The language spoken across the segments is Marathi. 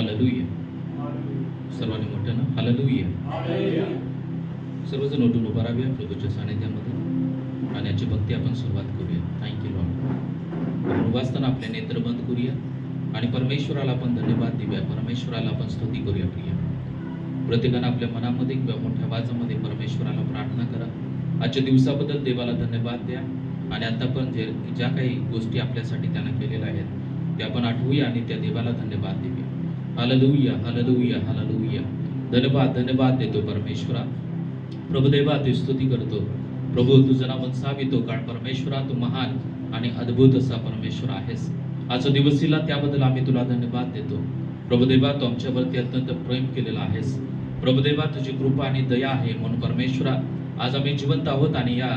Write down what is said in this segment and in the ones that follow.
हालेलुया. सर्वांनी मोठ्यानं हालेलुया. सर्वजण उठून उभा राहूया प्रभूच्या सानिध्यामध्ये आणि याची भक्ती आपण सुरुवात करूया. Thank you Lord. आपण उभा असताना आपले नेत्र बंद करूया आणि परमेश्वराला आपण धन्यवाद देऊया. परमेश्वराला आपण स्तुती करूया. प्रिय प्रत्येकानं आपल्या मनामध्ये किंवा मोठ्या आवाजामध्ये परमेश्वराला प्रार्थना करा. आजच्या दिवसाबद्दल देवाला धन्यवाद द्या आणि आता पण ज्या काही गोष्टी आपल्यासाठी त्यानं केलेल्या आहेत त्या आपण आठवूया आणि त्या देवाला धन्यवाद देऊया. Hallelujah, hallelujah, hallelujah. धन्यवाद, धन्यवाद देतो परमेश्वरा. प्रभुदेवा तू स्तुती करतो. प्रभू तुझं नाव सावितो, कारण परमेश्वरा तू महान आणि अद्भुत असा परमेश्वर आहेस. आजचा दिवस दिला त्याबद्दल आम्ही तुला धन्यवाद देतो. प्रभुदेवा तू आमच्यावरती अत्यंत प्रेम केलेला आहेस. प्रभुदेवा तुझी कृपा आणि दया आहे म्हणून परमेश्वरा आज आम्ही जिवंत आहोत आणि या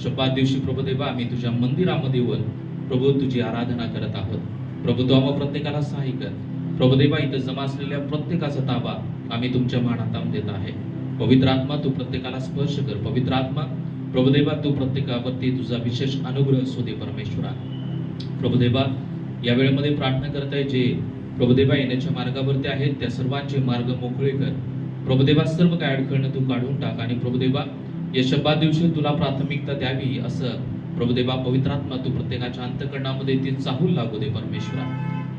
शब्दात दिवशी प्रभुदेवा आम्ही तुझ्या मंदिरामध्ये येऊन प्रभू तुझी आराधना करत आहोत. प्रभू तू आम्हा प्रत्येकाला सहाय्य कर. प्रभुदेवा इथं जमा असलेल्या प्रत्येकाचा ताबा आम्ही तुमच्या मानात देत आहे. पवित्र आत्मा तू प्रत्येकाला स्पर्श कर. पवित्र आत्मा प्रभुदेवा तू प्रत्येकावरती तुझा विशेष अनुग्रह असू दे परमेश्वरा. प्रभुदेवा या वेळेमध्ये प्रार्थना करत आहे जे प्रभुदेवा येण्याच्या मार्गावरती आहेत त्या सर्वांचे मार्ग मोकळे कर. प्रभुदेवा सर्व काय अडखळणं तू काढून टाक आणि प्रभुदेवा या शब्दात दिवशी तुला प्राथमिकता द्यावी असं प्रभुदेवा पवित्र आत्मा तू प्रत्येकाच्या अंतःकरणामध्ये ती चाहूल लागू दे परमेश्वरा.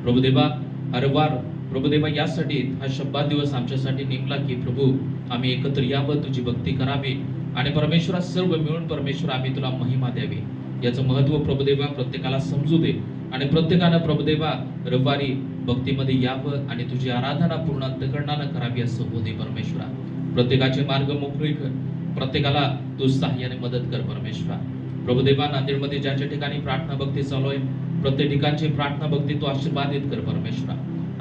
प्रभुदेवा हर वार प्रभुदेवा यासाठी हा शब्दात दिवस आमच्यासाठी नेमला की प्रभू आम्ही एकत्र यावं, तुझी भक्ती करावी आणि परमेश्वरा सर्व मिळून परमेश्वर आम्ही तुला महिमा द्यावी. याचं महत्व प्रभुदेवा प्रत्येकाला समजू दे आणि प्रत्येकानं प्रभुदेवा रविवारी भक्तीमध्ये यावं आणि तुझी आराधना पूर्ण अंतःकरणानं करावी असं हो दे परमेश्वरा. प्रत्येकाचे मार्ग मोकळे कर. प्रत्येकाला तू सहाय्याने मदत कर परमेश्वरा. प्रभुदेवा नांदेडमध्ये ज्या ज्या ठिकाणी प्रार्थना भक्ती चालू आहे प्रत्येक ठिकाणची प्रार्थना भक्ती तू आशीर्वादित कर परमेश्वरा.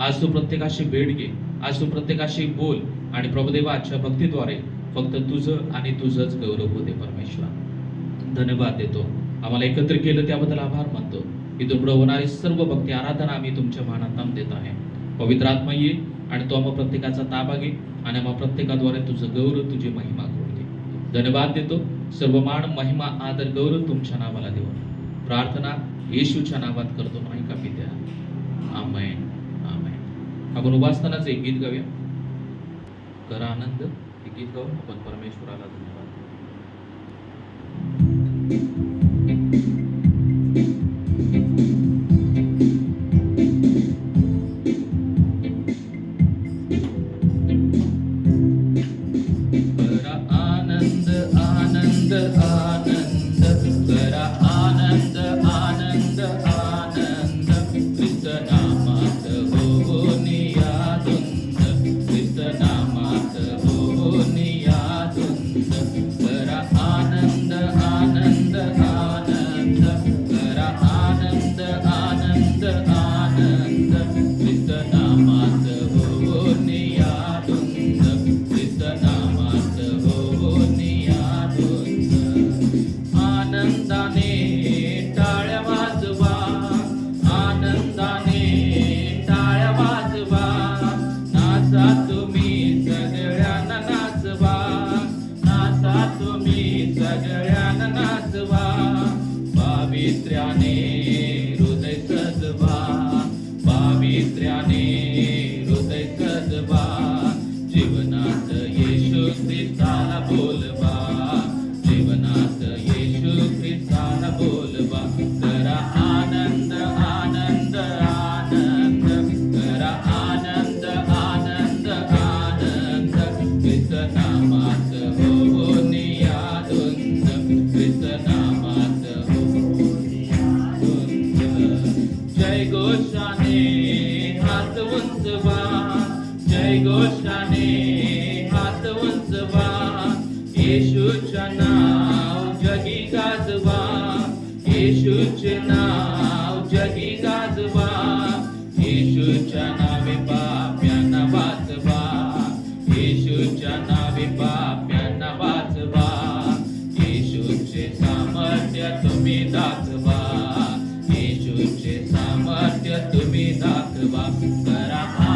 आज तू प्रत्येकाशी भेट घे. आज तू प्रत्येकाशी बोल आणि प्रभुदेवा आजच्या भक्तीद्वारे फक्त तुझं आणि तुझंच गौरव होते परमेश्वरा. धन्यवाद देतो. आम्हाला एकत्र केलं त्याबद्दल आभार मानतो. इथून पुढे होणारी सर्व भक्ती आराधना आम्ही तुमच्या मानात देत आहे. पवित्र आत्मा ये आणि तो आम्हा प्रत्येकाचा ताबा घे आणि आम्हा प्रत्येकाद्वारे तुझं गौरव तुझी महिमा करून दे. धन्यवाद देतो. सर्व मान महिमा आदर गौरव तुमच्या नावाला देऊ. प्रार्थना येशूच्या नावात करतो नाही का पित्या. आमेन, आमेन. आपण उभा असतानाच एक गीत गाऊया. करा आनंद. हे गीत गाऊन आपण परमेश्वराला धन्यवाद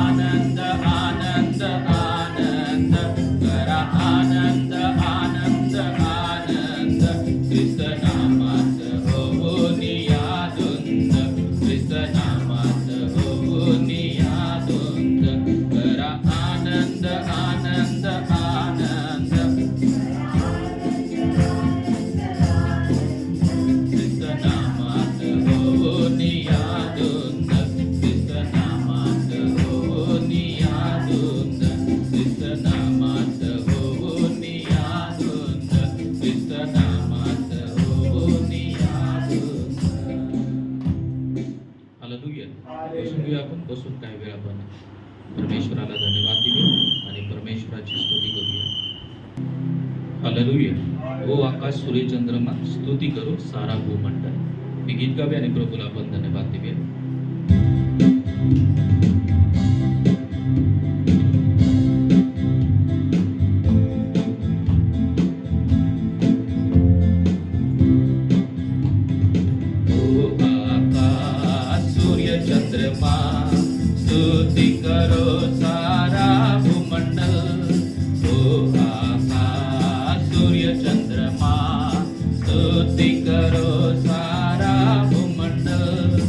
आनंद आनंद आनंद आनंद परमेश्वराला धन्यवाद देऊया आणि परमेश्वराची स्तुती करूया. हालेलुया. ओ आकाश सूर्य चंद्रमा स्तुती करो सारा भूमंडल. हे गीत गावे आणि प्रभूला आपण धन्यवाद देऊया. स्तुति करो सारा भूमंडल. ओ आकाश सूर्य चंद्रमा स्तुति करो सारा भूमंडल.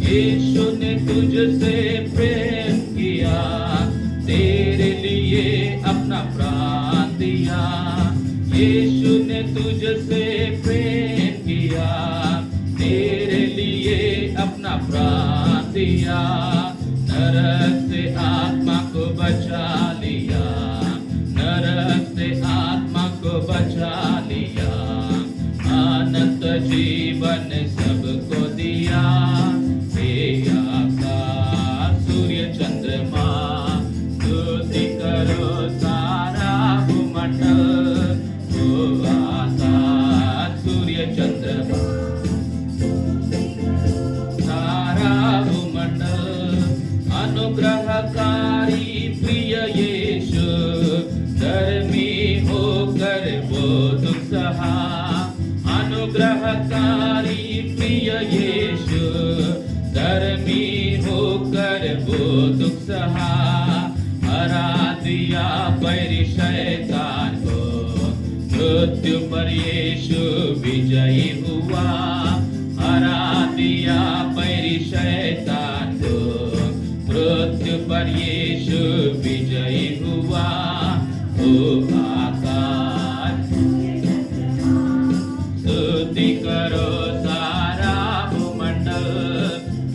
यीशु ने तुझसे प्रेम किया, तेरे लिए अपना प्राण दिया. यीशु ने तुझसे प्रेम किया, तेरे लिए अपना प्राण दिया. नरक से आत्मा को बचा लिया, नरक से आत्मा को बचा लिया. अनंत जीवन सबको दिया. हे आकाश सूर्य चंद्रमा स्तुति करो सारा भूमंडल. ओ आकाश सूर्य चंद्रमा सारा भूमंडल. अनुग्रहकारी प्रिय यीशु धर्मी होकर वो दुख सहा. अनुग्रहकारी प्रिय यीशु धर्मी होकर वो दुख सहा. हरा दिया बैरी शैतान को, मृत्यु पर यीशु विजयी हुआ. हरा दिया बैरी शैतान को, मृत्यु पर यीशु विजयी हुआ. ओ आकाश स्तुति करो सारा भूमंडल.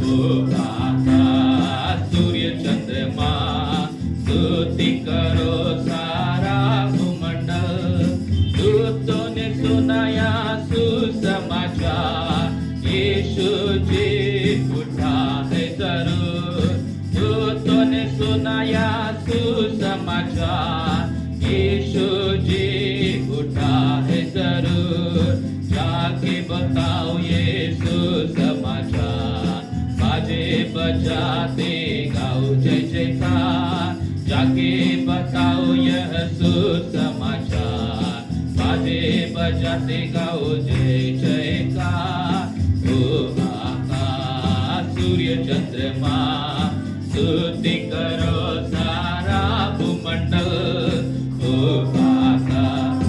ओ आकाश सूर्य चंद्रमा स्तुति करो सारा भूमंडल. दूतों ने सुनाया सुसमाचार, यीशु जी उठा है जरूर. दूतों ने सुनाया सुसमाचार, यीशु जी उठा है जरूर. जाके बताओ ये सुसमाचार, बाजे बजाते गाओ जय जयकार. जाके बताओ यह सुसमाचार, बाजे बजाते गाओ जय जयकार. ओ आकाश सूर्य चंद्रमा स्तुति करो सारा भूमंडल. ओ आकाश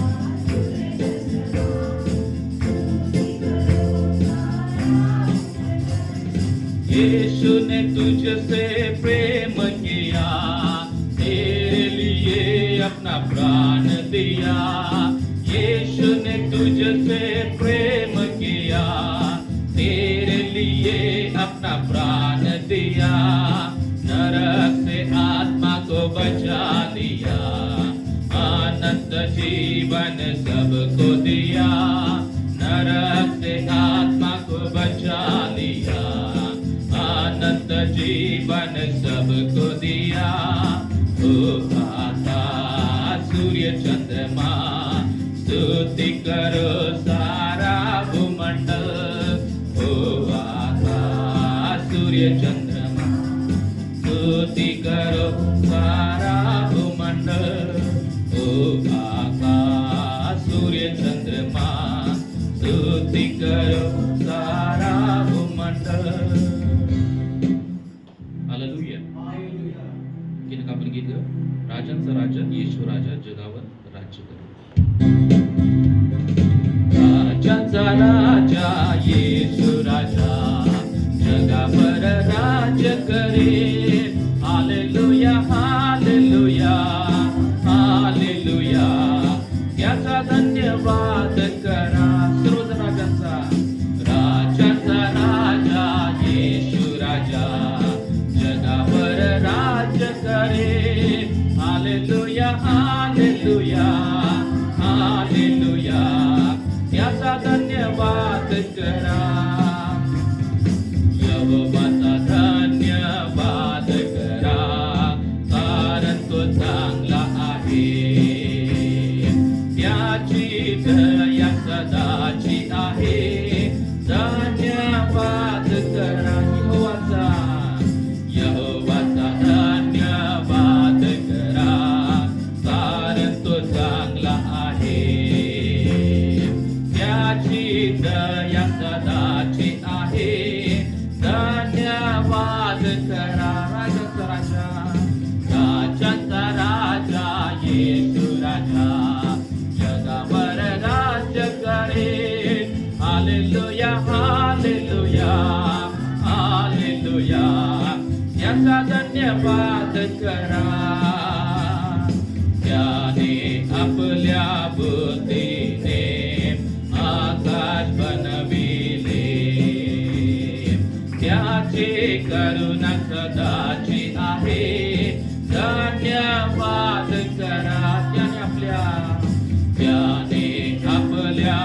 यीशु ने तुझसे प्रेम किया, तेरे लिए अपना प्राण दिया. यीशु ने तुझसे प्रेम किया, तेरे लिए अपना प्राण दिया. नरक से आत्मा को बचा लिया, अनंत जीवन सबको दिया. नरक से आत्मा को बचा लिया, अनंत जीवन सबको दिया. ओ आकाश सूर्य चंद्रमा स्तुति करो सारा भूमंडल. ओ आकाश सूर्य चंद्रमा स्तुति करो सारा भूमंडल. ओ आकाश सूर्य चंद्रमा स्तुति करो सारा भूमंडल. हालेलुया. किनका आपण गीत गाऊ. राजांचा राजा येशू राजा जगावर राज्य करो. राजांचा राजा येशू राजा जगावर राज्य करे. Hallelujah hallelujah hallelujah. त्याचा धन्यवाद करा. सर्व राजांचा राजांचा राजा येशू राजा जगावर राज्य करे. Hallelujah hallelujah hallelujah. त्याचा धन्यवाद धन्यवाद करा. त्याने आपल्या बुद्धीने आकाश बनविले. त्याची करुणा सदाची आहे. धन्यवाद करा. त्याने आपल्या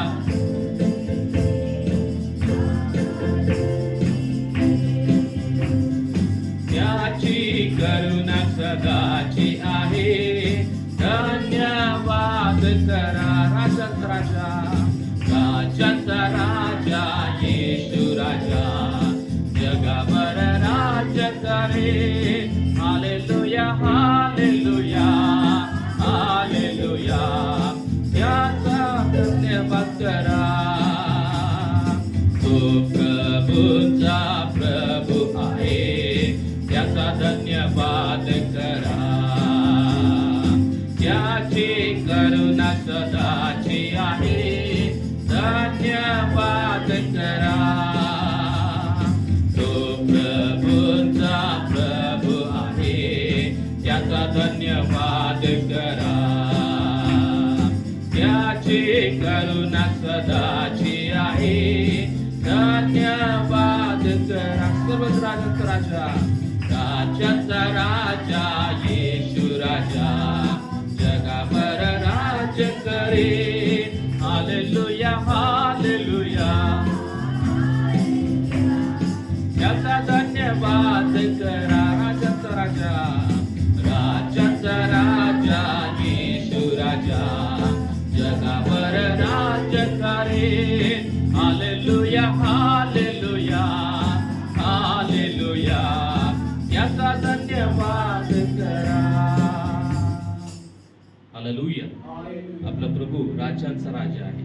त्याची करुणा सदाची आहे. धन्यवाद करा. राजांचा राजा, राजांचा राजा येशू राजा जगावर राज्य करे. Hallelujah hallelujah hallelujah. त्याचा धन्यवाद करा. तो प्रभूचा प्रभू आहे. त्याचा धन्यवाद करा. त्याची करुणा सदाची आहे. धन्यवाद करा. तो प्रभूचा प्रभू आहे. त्याचा धन्यवाद करा. त्याची करुणा सदाची आहे. धन्यवाद करा. सर्वच राजांचा राजा, राजांचा राजा येशू राजा जगावर राज्य करे. Hallelujah hallelujah. त्याचा धन्यवाद करा. राजांचा राजा, राजांचा राजा येशू राजा जगावर राज्य करे. Hallelujah hallelujah hallelujah. त्याचा धन्यवाद करा. हालेलुया. आपला प्रभू राजांचा राजा आहे.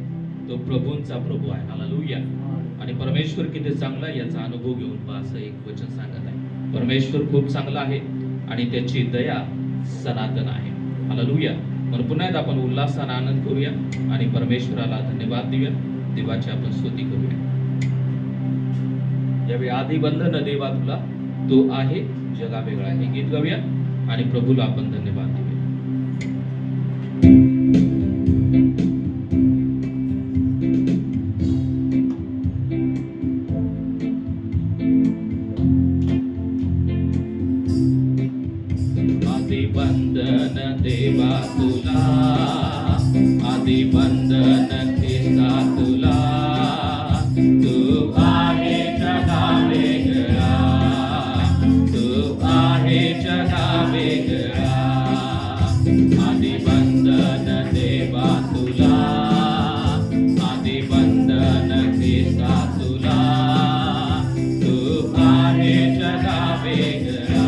तो प्रभूंचा प्रभू आहे. हालेलुया. आणि परमेश्वर किती चांगला आहे याचा अनुभव घेऊन पहा असं एक वचन सांगत आहे. परमेश्वर खूप चांगला आहे आणि त्याची दया सनातन आहे. हालेलुया. म्हणून पुन्हा एकदा आपण उल्हासाने आनंद करूया आणि परमेश्वराला धन्यवाद देऊया. देवाची आपण स्तुती करूया. यावेळी आधी बंधन देवा तुला तो आहे जगा वेगळा. हे गीत गाऊया आणि प्रभूला आपण धन्यवाद देऊया. आधी बंधन देवा तुला, आधी बंधन ख्रिस्ता तुला. तू आहे जगा वेगळा. तू आहे जगा वेगळा. आधी बंधन देवा तुला, आधी बंधन ख्रिस्ता तुला. तू आहे जगा वेगळा.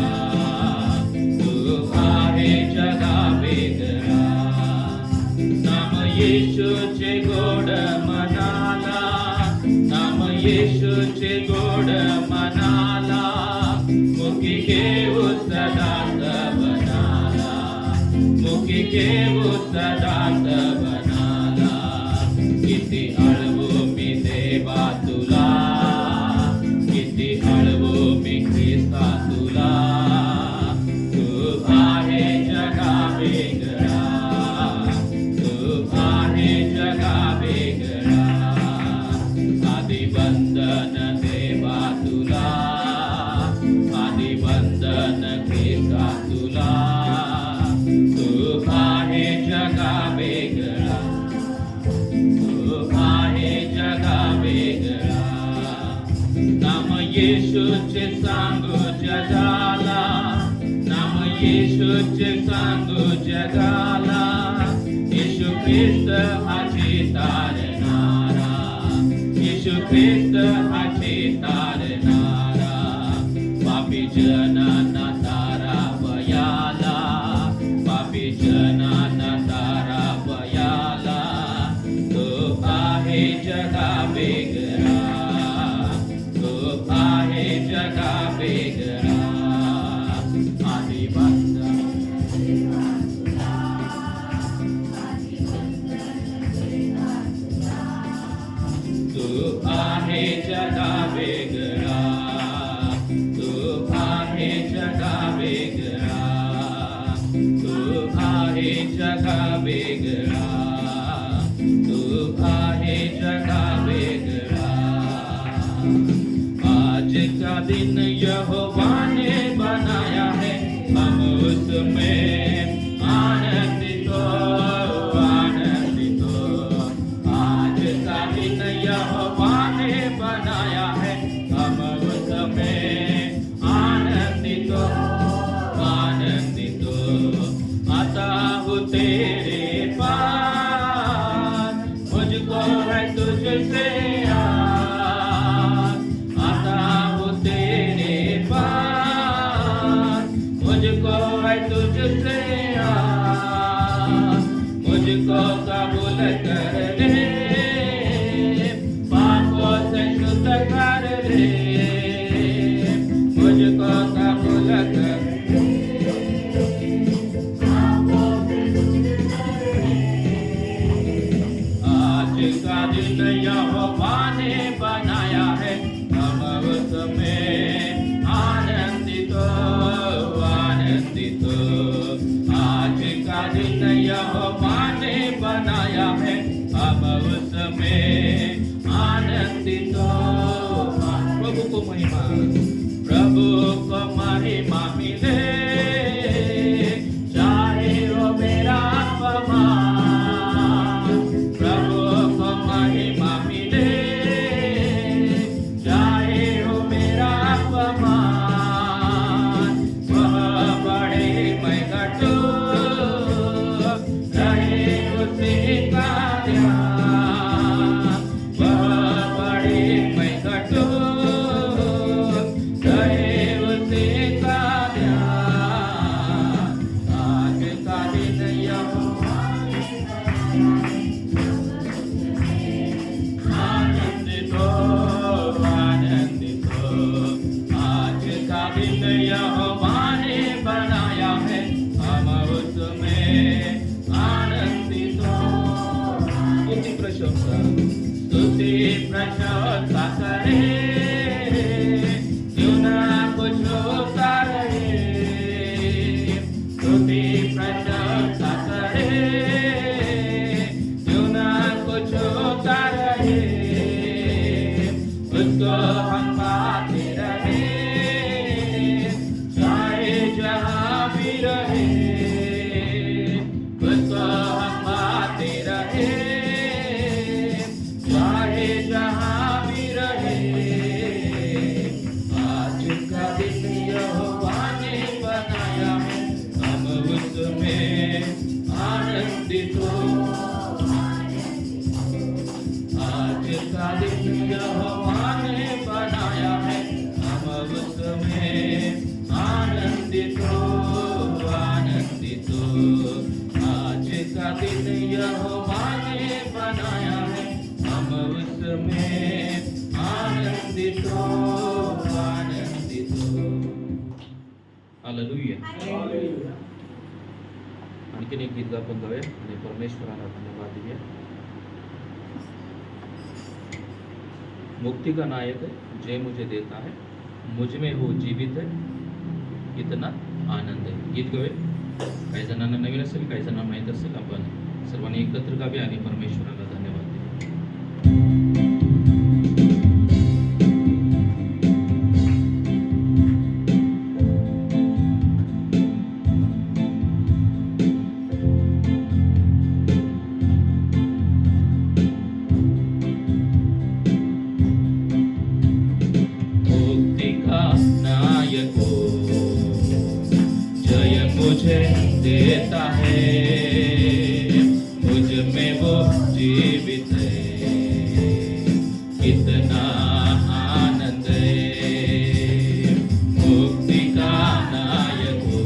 तू आहे जगा वेगळा. नाम येशूचे गोड मनाला, नाम येशूचे गोड मनाला. मुखी घेऊ सदाच बनाला, मुखी घेऊ सदाच बनाला. किती अळवू मी देवा तुला, किती अळवू मी ख्रिस्ता तुला. तू आहे जगा वेगळा. तू आहे जगा वेगळा. आधी बंधन देवा तुला, आधी बंधन ख्रिस्ता तुला. तू आहे जगा वेगळा. तू आहे जगा वेगळा. नाम येशूचे सांगू जगाला, नाम येशूचे सांगू जगाला. येशू ख्रिस्त माझी तारणारा, येशू ख्रिस्त माझी तारणारा. पापी जनांना तारावयाला, पापी जनांना तारावयाला. तो आहे जगा वेगळा. तो आहे जगा वेगळा. आधी बंधन तू आहे जगा वेगळा. तू आहे जगा वेगळा. उसमें आनंदित हो, आनंदित हो। आज का दिन यहोवा ने बनाया है, हम उसमें आनंदित हो, आनंदित हो। आता हूँ तेरे पास, मुझको है तुझसे आस। आता हूँ तेरे पास, मुझको है तुझसे आस। मुझको कबूल कर ले, पापों से शुद्ध कर ले। मुझको कबूल कर, आज का दिन यहोवा ने बनाया है, हम उसमें आनंदित हो, आनंदित हो। आज का दिन यहोवा ने बनाया है, हम उसमें आनंदित हो। प्रभु को महिमा, प्रभु को महिमा मिले, चाहे वो मेरा अपमान। प्रभु को महिमा मिले, चाहे वो मेरा अपमान। वह बड़े मैं घटूं, रहे उसी का ध्यान। वह बड़े मैं घटूं, रहे उसी का ध्यान। आज का दिन यहोवा आनंदित हो, आनंदित हो। आज का दिन यहोवा ने बनाया है, हम उसमें आनंदित हो। स्तुति प्रशंसा, स्तुति प्रशंसा करे, क्यों ना कुछ होता रहे। स्तुति प्रशंसा करे, क्यों ना कुछ होता रहे। उसको हम पाते रहे, चाहे जहाँ भी रहे। उसको हम पाते रहे, चाहे जहाँ भी रहे। आज का दिन यहोवा ने बनाया है, हम उसमें आनंदित हो। आज का दिन यहोवा ने बनाया है, हम उसमें आनंदित हो, आनंदित हो। आज का दिन यहोवा ने बनाया है, हम उसमें आनंदित हो, आनंदित हो। हालेलुया। आणखीन एक गीत आपण गाऊया आणि परमेश्वराला धन्यवाद देऊया. मुक्ति का नायक है, जय मुझे देता है, मुझ में हो जीवित है, कितना आनंद आहे. गीत गाऊया. काही जणांना नवीन असेल, काही जणांना माहीत असेल. आपण सर्वांनी एकत्र गाऊया आणि परमेश्वराला धन्यवाद देऊया. मुक्ति का नायक हो, जय मुझे देता है, मुझ में वो जीवित है, कितना आनंद है. मुक्ति का नायक हो,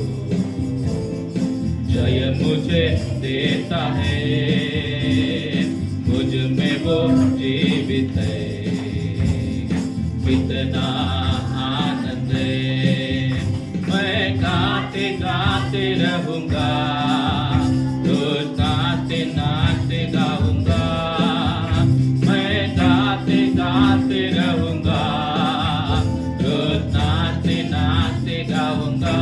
जय मुझे देता है, मुझ में वो जीवित है, कितना आनंद है. मैं गाते गाते रहूंगा, रोज नाचते नाचते गाऊंगा. मैं गाते गाते रहूंगा, रोज नाचते नाचते गाऊंगा.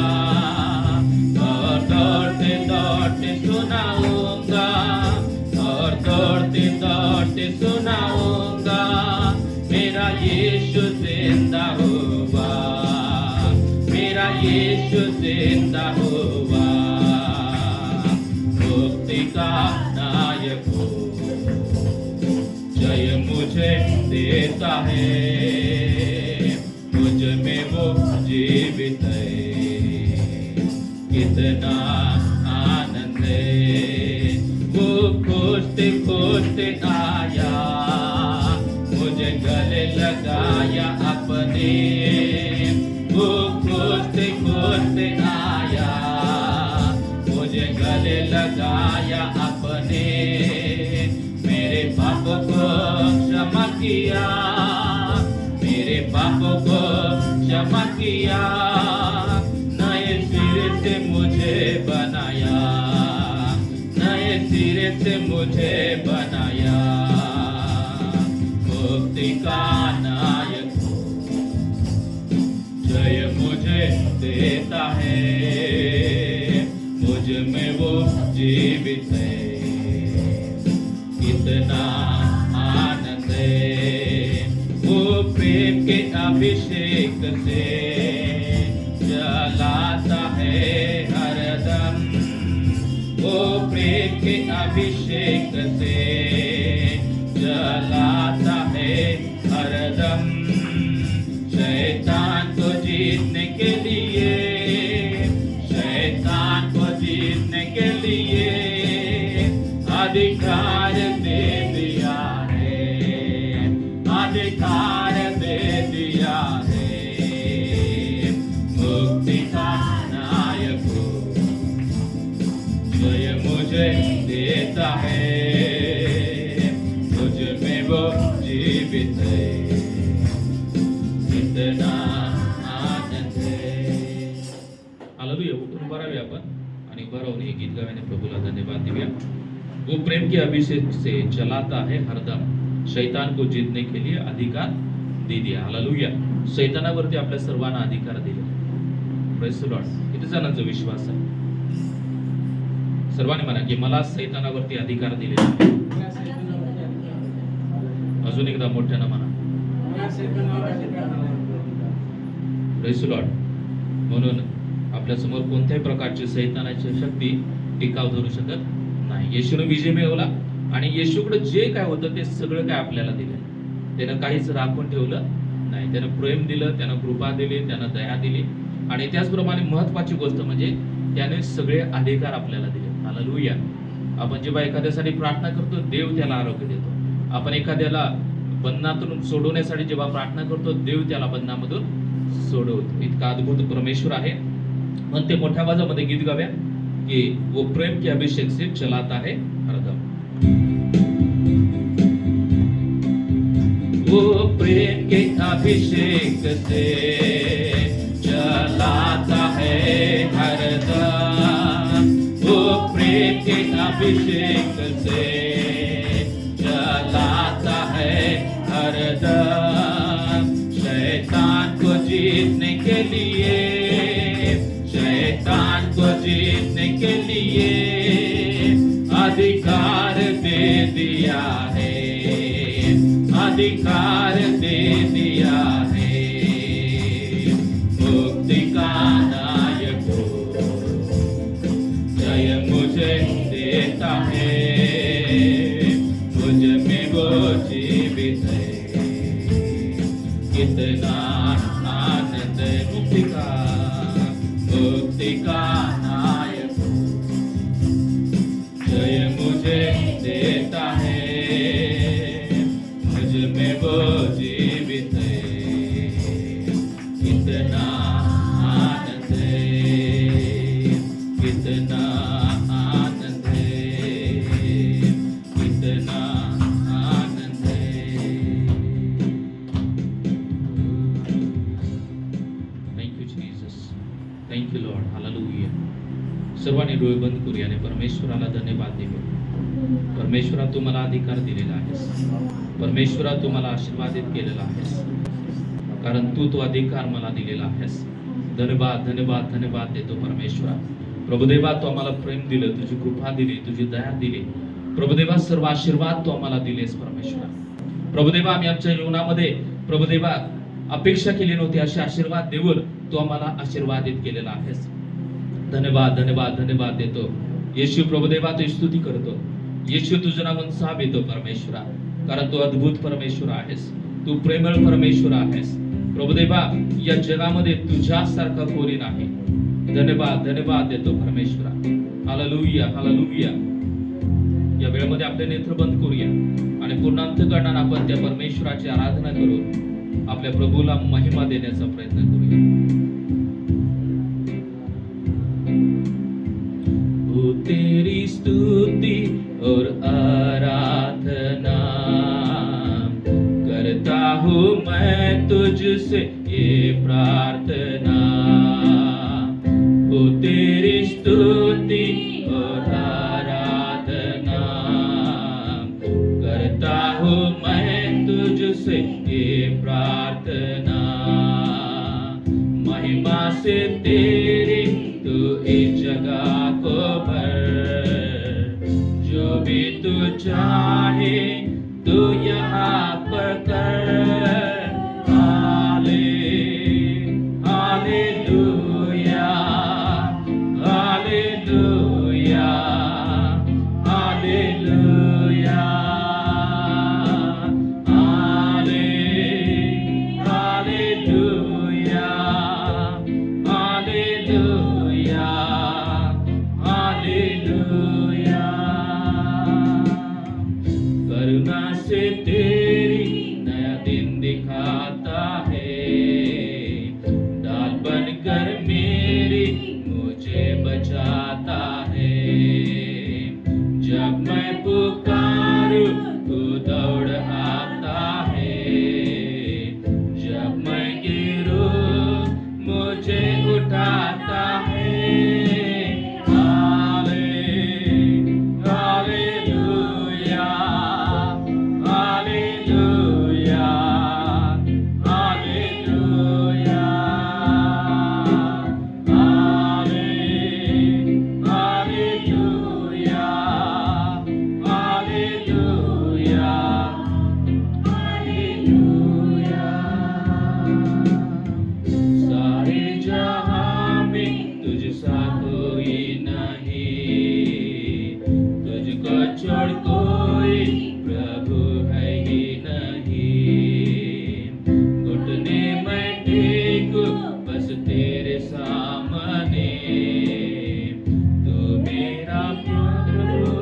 और दौड़ते दौड़ते सुनाऊंगा, और दौड़ते दौड़ते सुनाऊंगा. मेरा यीशु जिंदा हुआ, मेरा यीशु जिंदा हुआ. का नायक हो, जय मुझे देता है, मुझ में वो जीवित है, कितना आनंद है। वो खोजते खोजते आया, मुझे गले लगाया अपने, वो खोजते खोजते आया, मुझे गले लगाया अपने, मेरे पापों को क्षमा किया, मेरे पापों को क्षमा किया, नए सिरे से मुझे बनाया, नए सिरे से मुझे बनाया, मुक्ति का नायक हो, जय मुझे देता है, मुझ में वो जीवित है, कितना आनंद है। वो प्रेम के अभिषेक से जलाता है हरदम, वो प्रेम के अभिषेक से जलाता है हरदम, शैतान को जीतने के लिए, शैतान को जीतने के लिए अधिकार दे दिया है, अधिकार दे दिया है, मुक्ति का नायक हो, जय मुझे देता है, मुझ में वो जीवित है, कितना आनंद है। हालेलुया। उठून उभा राहूया आपण आणि उभा राहून हे गीत गाण्याने प्रभूला धन्यवाद देऊया। वो प्रेम के अभिषेक से चलाता है हरदम, शैतान को जीतने के लिए अधिकार दे दिया। हालेलुया। शैतानावरती आपल्या सर्वांना अधिकार दिले। Praise the Lord. किती जणांचा विश्वास आहे? सर्वांनी म्हणा की मला शैतानावरती अधिकार दिले। अजून एकदा मोठ्यानं म्हणा। Praise the Lord. म्हणून आपल्या समोर कोणत्याही प्रकारची शैतानाची शक्ती टिकाव धरू शकत नाही। येशूने विजय मिळवला आणि येशूकडे जे काय होतं ते सगळं काय आपल्याला दिलं। त्यानं काहीच राखून ठेवलं नाही। त्यानं प्रेम दिलं, त्यानं कृपा दिली, त्यानं दया दिली आणि त्याचप्रमाणे महत्त्वाची गोष्ट म्हणजे त्याने सगळे अधिकार आपल्याला दिले। हालेलुया। आपण जेव्हा एखाद्यासाठी प्रार्थना करतो देव त्याला आरोग्य देतो। आपण एखाद्याला बंधनातून सोडवण्यासाठी जेव्हा प्रार्थना करतो देव त्याला बंधनामधून सोडवतो। इतका अद्भुत परमेश्वर आहे। म्हणून ते मोठ्या आवाजामध्ये गीत गाव्या कि वो प्रेम के अभिषेक से चलाता है हरदम। वो प्रेम के अभिषेक से चलाता है हरदम, वो प्रेम के अभिषेक से चलाता है हरदम, शैतान को जीतने के लिए, शैतान को जीतने के लिए अधिकार दे दिया है, अधिकार दे दिया है, मुक्ति का नायक हो, जय मुझे देता है, मुझ में वो जीवित है, कितना आनंद है। मुक्ति का नायक जय मुझे देता है, मुझ में वो जीवित है, कितना आनंद है, कितना आनंद है, कितना आनंद है। Thank you Jesus, thank you Lord. Hallelujah. सर्वांनी डोळे बंद करूया आणि परमेश्वराला धन्यवाद देऊया। परमेश्वरा तू मला अधिकार दिलेला आहेस, परमेश्वरा तू मला आशीर्वादित केलेला आहेस, कारण तू तो अधिकार मला दिलेला आहेस। धन्यवाद धन्यवाद धन्यवाद देतो परमेश्वरा। प्रभुदेवा तू आम्हाला प्रेम दिलं, तुझी कृपा दिली, तुझी दया दिली। प्रभुदेवा सर्व आशीर्वाद तू आम्हाला दिलेस परमेश्वरा। प्रभुदेवा आम्ही आमच्या जीवनामध्ये प्रभुदेवा अपेक्षा केली नव्हती असे आशीर्वाद देऊन तू आम्हाला आशीर्वादित केलेला आहेस। धन्यवाद धन्यवाद धन्यवाद देतो। येशू प्रभुदेवा तुझी स्तुती करतो. येशू तुझं नाव साबितो परमेश्वरा, कारण तू अद्भुत परमेश्वर आहेस, तू प्रेमळ परमेश्वर आहेस. प्रभुदेवा या जगामध्ये तुझ्यासारखा कोणी नाही. धन्यवाद धन्यवाद देतो परमेश्वरा. Hallelujah hallelujah. या वेळेमध्ये आपले नेत्र बंद करूया आणि पूर्णांतकरणाने आपण त्या परमेश्वराची आराधना करून आपल्या प्रभूला महिमा देण्याचा प्रयत्न करूया. हो तेरी स्तुति और आराधना करता हूँ मैं तुझसे ये प्रार्थना. हो तेरी स्तुति और आराधना करता हूँ मैं तुझसे ये प्रार्थना. महिमा से तेरी तू इस जगह को भर, जो भी तू चाहे तू यहाँ पर कर. हाले हालेलुया हालेलुया हालेलुया हाले हालेलुया हालेलुया हालेलुया. करुणा से तेरी नया दिन दिखाता है, ढाल बनकर मेरी मुझे बचाता है. जब मैं पुकारूं तू दौड़ आता है, जब मैं गिरूं मुझे उठाता है. Hallelujah hallelujah hallelujah hallelujah hallelujah hallelujah. सारे जहां में तुझसा कोई नहीं, तुझको छोड़ कोई प्रभु है ही नहीं. घुटने मैं टेकूं बस तेरे सामने, तू मेरा प्रभु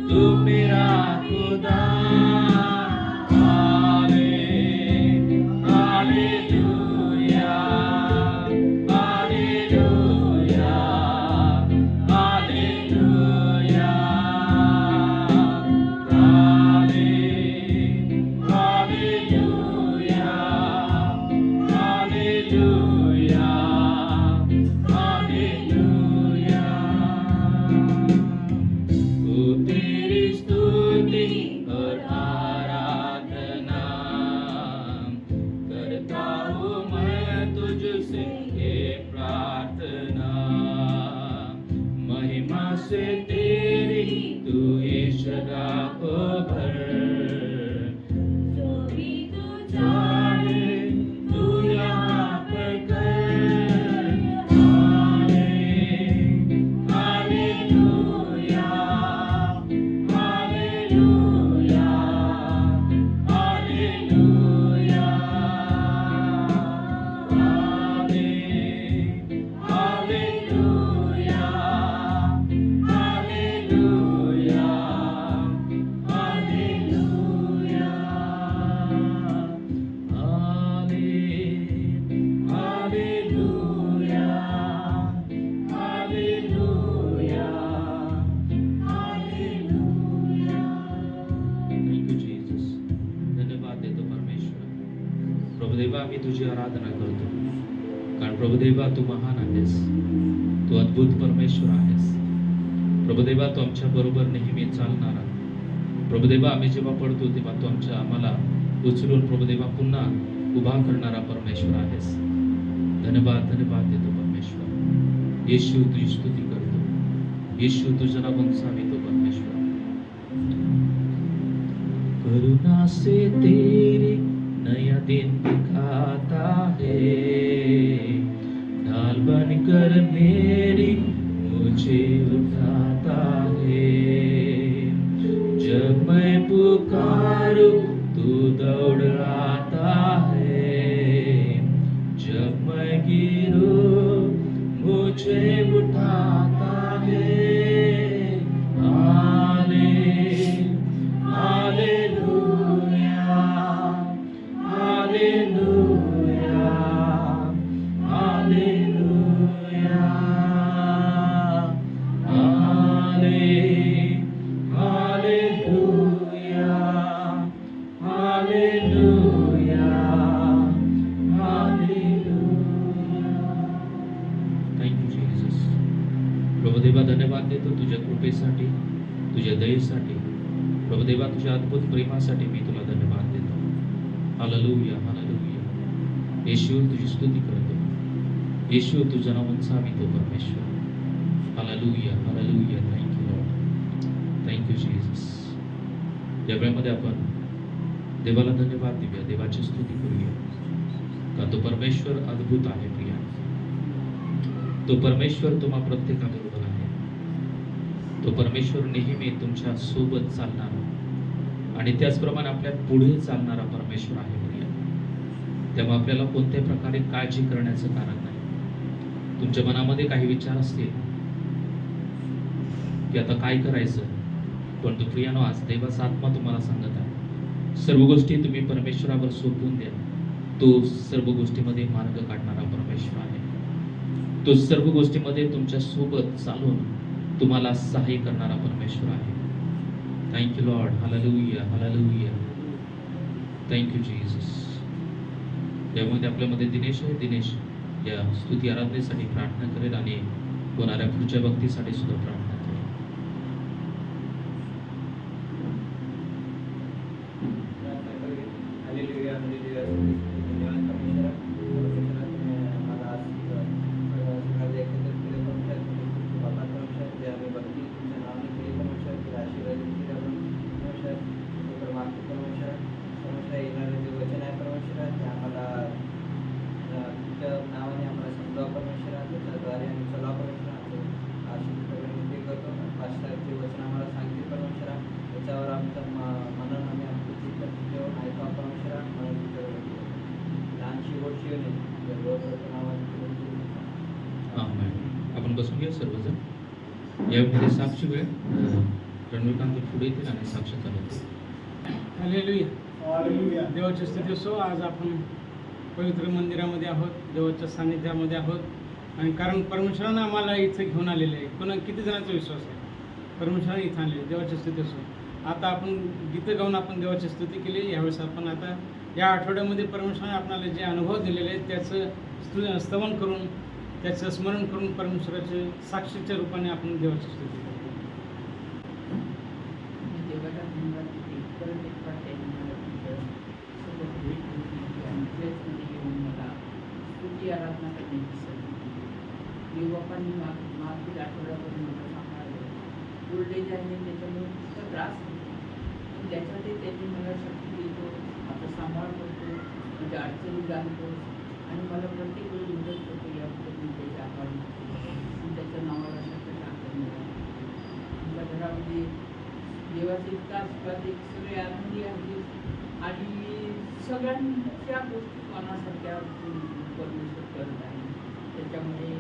तू मेरा खुदा. Hallelujah hallelujah hallelujah hallelujah hallelujah hallelujah. ओ तेरी स्तुति और आराधना करता हूँ मैं तुझसे ये प्रार्थना. महिमा से तेरी तू इस जगह को भर, जो भी तू चाहे तू यहाँ पर कर. Hallelujah hallelujah hallelujah hallelujah hallelujah hallelujah hallelujah hallelujah hallelujah. Thank you Jesus. धन्यवाद देतो परमेश्वर. प्रभुदेवा आम्ही तुझी आराधना करतो, कारण प्रभुदेवा तू महान आहेस, तू अद्भुत परमेश्वर आहेस. प्रभुदेवा तू आमच्या बरोबर नेहमी चालणारा. प्रभुदेवा आम्ही जेव्हा पडतो तेव्हा तू आम्हाला उचलून प्रभुदेवा पुन्हा उभा करणारा परमेश्वर आहेस. धन्यवाद धन्यवाद देतो परमेश्वर. येशू तुझी स्तुती करतो. येशू तुझं नाव उंचावितो परमेश्वर. करुणा से तेरी नया दिन दिखाता है, ढाल बनकर मेरी मुझे उठाता पुकारो तू दौड़ आता है, जब मैं गिरूं मुझे उठाता है। Hallelujah, hallelujah, hallelujah, hallelujah, hallelujah, hallelujah. Thank you Jesus. Prabhudeva धन्यवाद देतो तुझ्या कृपेसाठी, तुझ्या दयेसाठी. प्रभुदेवा तुझ्या अद्भुत प्रेमासाठी मी तुला धन्यवाद देतो. Hallelujah, hallelujah. येशू तुझी स्तुती करतो. येशू तुझं नाव उंचावितो परमेश्वर. Hallelujah, hallelujah. Thank you Lord, thank you Jesus. या वेळेमध्ये आपण देवाला धन्यवाद देऊया, देवाची स्तुती करूया, का तो परमेश्वर अद्भुत आहे. प्रिया, तो परमेश्वर तुम्हा प्रत्येकाबरोबर आहे. तो परमेश्वर नेहमी तुमच्या सोबत चालणारा आणि त्याचप्रमाणे आपल्या पुढे चालणारा परमेश्वर आहे. प्रिया, तेव्हा आपल्याला कोणत्या प्रकारे काळजी करण्याचं कारण नाही. तुमच्या मनामध्ये काही विचार असतील की आता काय करायचं, पण तो प्रियानो आज देवाचा आत्मा तुम्हाला सांगत आहे, सर्व गोष्टी तुम्ही परमेश्वरावर सोपवून द्या. तो सर्व गोष्टीमध्ये मार्ग काढणारा परमेश्वर आहे. तो सर्व गोष्टीमध्ये तुमच्या सोबत चालून तुम्हाला सहाय्य करणारा परमेश्वर आहे. Thank you Lord. Hallelujah, hallelujah. Thank you Jesus. यामध्ये आपल्यामध्ये दिनेश आहे. दिनेश या स्तुती आराधनेसाठी प्रार्थना करेल आणि होणाऱ्या पुढच्या भक्तीसाठी सुद्धा प्रार्थना करेल. आपण बसून घ्या सर्वजण. यामध्ये साक्षी वेळ रणवीरकांत पुढे येतील आणि साक्ष चालवतील. Hallelujah, hallelujah. देवाची स्तुती असो. आज आपण पवित्र मंदिरामध्ये आहोत, देवाच्या सान्निध्यामध्ये आहोत. आणि कारण परमेश्वरानं आम्हाला इथं घेऊन आलेले आहे. कोणा किती जणांचा विश्वास आहे, परमेश्वराने इथं आणले. देवाची स्तुती असो. आता आपण गीतं गाऊन आपण देवाची स्तुती केली. यावेळेस आपण आता या आठवड्यामध्ये परमेश्वराने आपल्याला जे अनुभव दिलेले आहेत त्याचं स्तवन करून, त्याचं स्मरण करून परमेश्वराच्या साक्षीच्या रूपाने आपण देवाची स्तुती करतो. देवाला धन्यवाद देते. परत एक वाट त्यांनी मला तुमचं सोबत भेट होती आणि प्लेसमध्ये येऊन मला स्तुती आराधना करण्याची संधी दिली. देवबापांनी मागील आठवड्यापासून मला सांभाळलं. ओल्डेज आहे त्याच्यामुळे खूप त्रास होतो, पण त्याच्यातही त्यांनी मला शक्ती देतो, माझा सांभाळ करतो, म्हणजे अडचणी जाणतो आणि मला प्रत्येक वेळी मदत करतो. याबद्दल मी त्याचे आभार मानतो. त्याच्या नावाला शब्द टाकत मला आमच्या घरामध्ये देवाचे इतका आशीर्वाद आहे, सगळे आनंदी आहेत आणि सगळ्यांच्या गोष्टी मनासारख्या परमेश्वर करत आहे. त्याच्यामुळे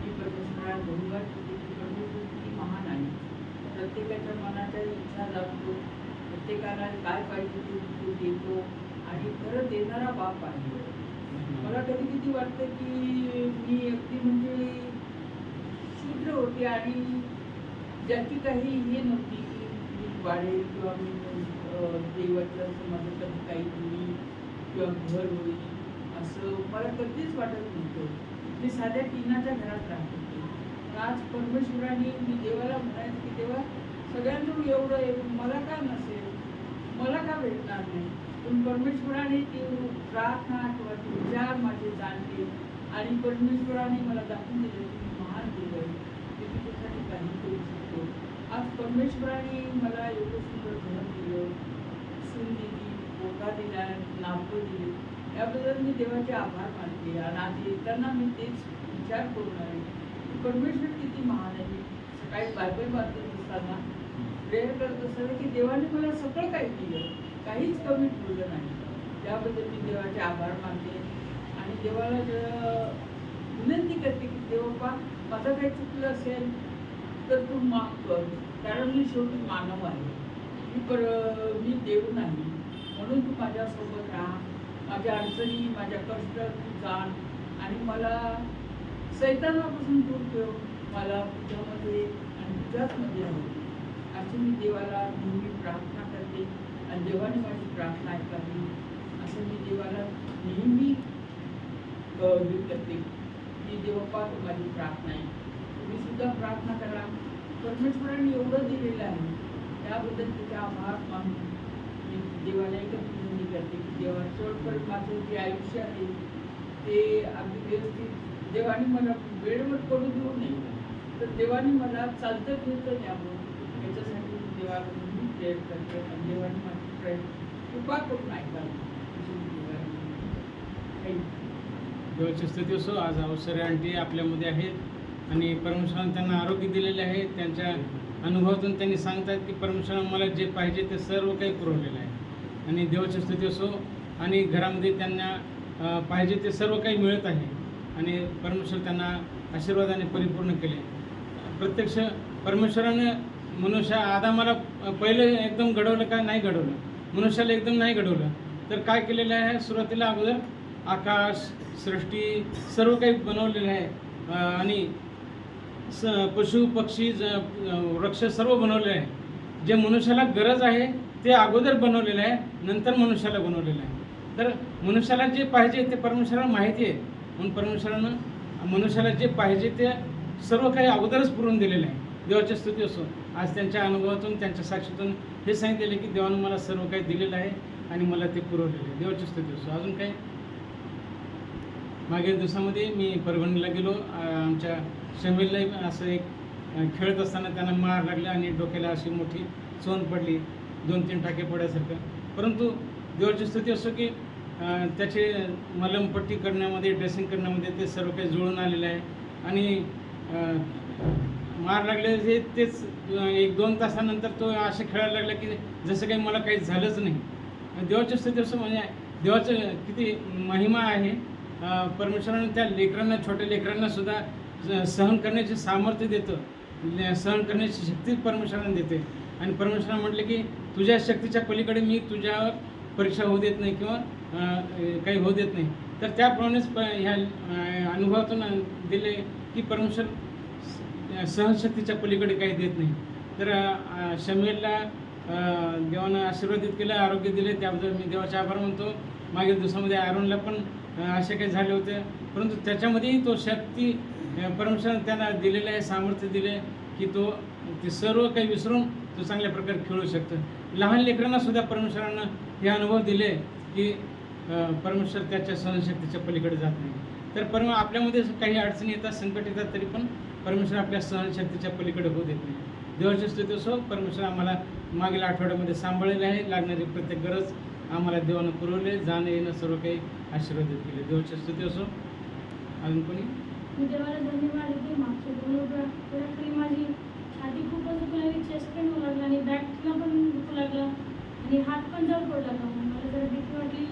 ती परमेश्वराला धन्यवाद देते की परमेश्वर किती महान आहे. प्रत्येकाच्या मनाच्या इच्छा जाणतो, प्रत्येकाला काय पाहिजे ते तो देतो आणि खरं देणारा बाप आहे. मला कधी किती वाटतं की मी अगदी म्हणजे शूद्र होते आणि ज्याची काही हे नव्हती की मी वाढेल किंवा मी देवाच्या समाजासाठी काही होईल किंवा घर होईल असं मला कधीच वाटत नव्हतं. मी साध्या टिनाच्या घरात राहत होते. आज परमेश्वराने मी देवाला म्हणायचं की देवा सगळ्यांजवळ एवढं आहे, मला का नसेल, मला का भेटणार नाही. पण परमेश्वराने ती प्रार्थना किंवा ते विचार माझे जाणले आणि परमेश्वराने मला दाखवून दिले की मी महान देव आहे, मी तुझ्यासाठी काही करू शकतो. आज परमेश्वराने मला एवढं सुंदर घर दिलं, सून दिली, पोटा दिला, नातू दिली. याबद्दल मी देवाचे आभार मानते आणि आज येताना मी तेच विचार करून आहे की परमेश्वर किती महान आहे. सकाळी बायबल वाचत असताना प्रेयर करत असताना की देवाने मला सगळं काही दिलं, काहीच कमी ठेवलं नाही. त्याबद्दल मी देवाचे आभार मानते आणि देवाला विनंती करते की देवा माझं काही चुकलं असेल तर तू माफ कर, कारण मी शेवटी मानव आहे, मी देव नाही. म्हणून तू माझ्यासोबत राहा, माझ्या अडचणी माझ्या कष्ट तू जाण आणि मला सैतानापासून दूर ठेव, मला तुझ्यामध्ये आणि तुझ्याचमध्ये राहू. अशी मी देवाला नेहमी प्रार्थना करते आणि देवाने माझी प्रार्थना ऐकावी असं मी देवाला नेहमी हे करते की देवप्पा तू माझी प्रार्थना आहे. तुम्ही सुद्धा प्रार्थना करा. परमेश्वराने एवढं दिलेलं आहे त्याबद्दल तुझे आभार मानून मी देवाला एकच विनंती करते की देवा शेवटपर्यंत माझं जे आयुष्य आहे ते अगदी व्यवस्थित देवाने मला वेळेवर पडू देऊ नये, तर देवाने मला चालतं फिरतं न्यावं याच्यासाठी मी देवाला नेहमी प्रेयर करते आणि देवाने माझी कृपा करून ऐकावी अशी मी देवाला थँक्यू. देवाची स्तुती असो. आज अवसरे आंटी आपल्यामध्ये आहेत आणि परमेश्वराने त्यांना आरोग्य दिलेले आहे. त्यांच्या अनुभवातून त्यांनी सांगतात की परमेश्वराने मला जे पाहिजे ते सर्व काही पुरवलेलं आहे आणि देवाची स्तुती असो. आणि घरामध्ये त्यांना पाहिजे ते सर्व काही मिळत आहे आणि परमेश्वर त्यांना आशीर्वादाने परिपूर्ण केले. प्रत्यक्ष परमेश्वरानं आदामाला पहिले एकदम घडवलं का नाही घडवलं, मनुष्याला एकदम नाही घडवलं, तर काय केलेलं आहे, सुरुवातीला अगोदर आकाश सृष्टी सर्व काही बनवलेलं आहे आणि पशु पक्षी वृक्ष सर्व बनवले आहे. जे मनुष्याला गरज आहे ते अगोदर बनवलेलं आहे, नंतर मनुष्याला बनवलेलं आहे. तर मनुष्याला जे पाहिजे ते परमेश्वराला माहिती आहे, म्हणून परमेश्वरानं मनुष्याला जे पाहिजे ते सर्व काही अगोदरच पुरवून दिलेलं आहे. देवाची स्तुती असो. आज त्यांच्या अनुभवातून त्यांच्या साक्षीतून हे सांगितलेलं की देवानं मला सर्व काही दिलेलं आहे आणि मला ते पुरवलेलं आहे. देवाची स्तुती असो. अजून काही मागील दिवसामध्ये मी परभणीला गेलो. आमच्या शमीलला असं एक खेळत असताना त्यांना मार लागला आणि डोक्याला अशी मोठी चोन पडली, 2-3 टाके पडल्यासारखं. परंतु देवाची स्तुती असो की त्याचे मलमपट्टी करण्यामध्ये ड्रेसिंग करण्यामध्ये ते सर्व काही जुळून आलेलं आहे आणि मार लागले तेच 1-2 तासानंतर तो असे खेळायला लागला की जसं काही मला काही झालंच नाही. देवाची स्तुती असो. म्हणजे देवाचं किती महिमा आहे. परमेश्वराने त्या लेकरांना, छोट्या लेकरांना सुद्धा सहन करण्याचे सामर्थ्य देतं, सहन करण्याची शक्ती परमेश्वराने देते. आणि परमेश्वराने म्हटले की तुझ्या शक्तीच्या पलीकडे मी तुझ्यावर परीक्षा होऊ देत नाही किंवा काही होऊ देत नाही. तर त्याप्रमाणेच ह्या अनुभवातून दिले की परमेश्वर सहनशक्तीच्या पलीकडे काही देत नाही. तर शमीलला देवानं आशीर्वादित केलं, आरोग्य दिले, त्याबद्दल मी देवाचे आभार मानतो. मागील दिवसामध्ये आरोनला पण असे काही झाले होते, परंतु त्याच्यामध्येही तो शक्ती परमेश्वराने त्यांना दिलेलं आहे, सामर्थ्य दिले की तो ते सर्व काही विसरून तो चांगल्या प्रकारे खेळू शकतो. लहान लेकरांना सुद्धा परमेश्वरानं हे अनुभव दिले की परमेश्वर त्याच्या सहनशक्तीच्या पलीकडे जात नाही. तर आपल्यामध्ये काही अडचणी येतात, संकट येतात, तरी पण परमेश्वर आपल्या सहनशक्तीच्या पलीकडे होऊ देत नाही. देवाची स्तुती असो. परमेश्वर आम्हाला मागील आठवड्यामध्ये सांभाळलेलं आहे. लागणारी प्रत्येक गरज आम्हाला देवानं पुरवले, जाणं येणं सर्व काही आशीर्वादित केले. देवाची स्तुती असो. अजून कोणी? मी देवाला धन्यवाद देते. मागच्या 2 आठवड्याखाली माझी छाती खूपच दुखू लागली, चेस्ट पेन होऊ लागला आणि बॅकला पण दुखू लागलं आणि हात पण जड पडू लागला. मला जरा भीती वाटली.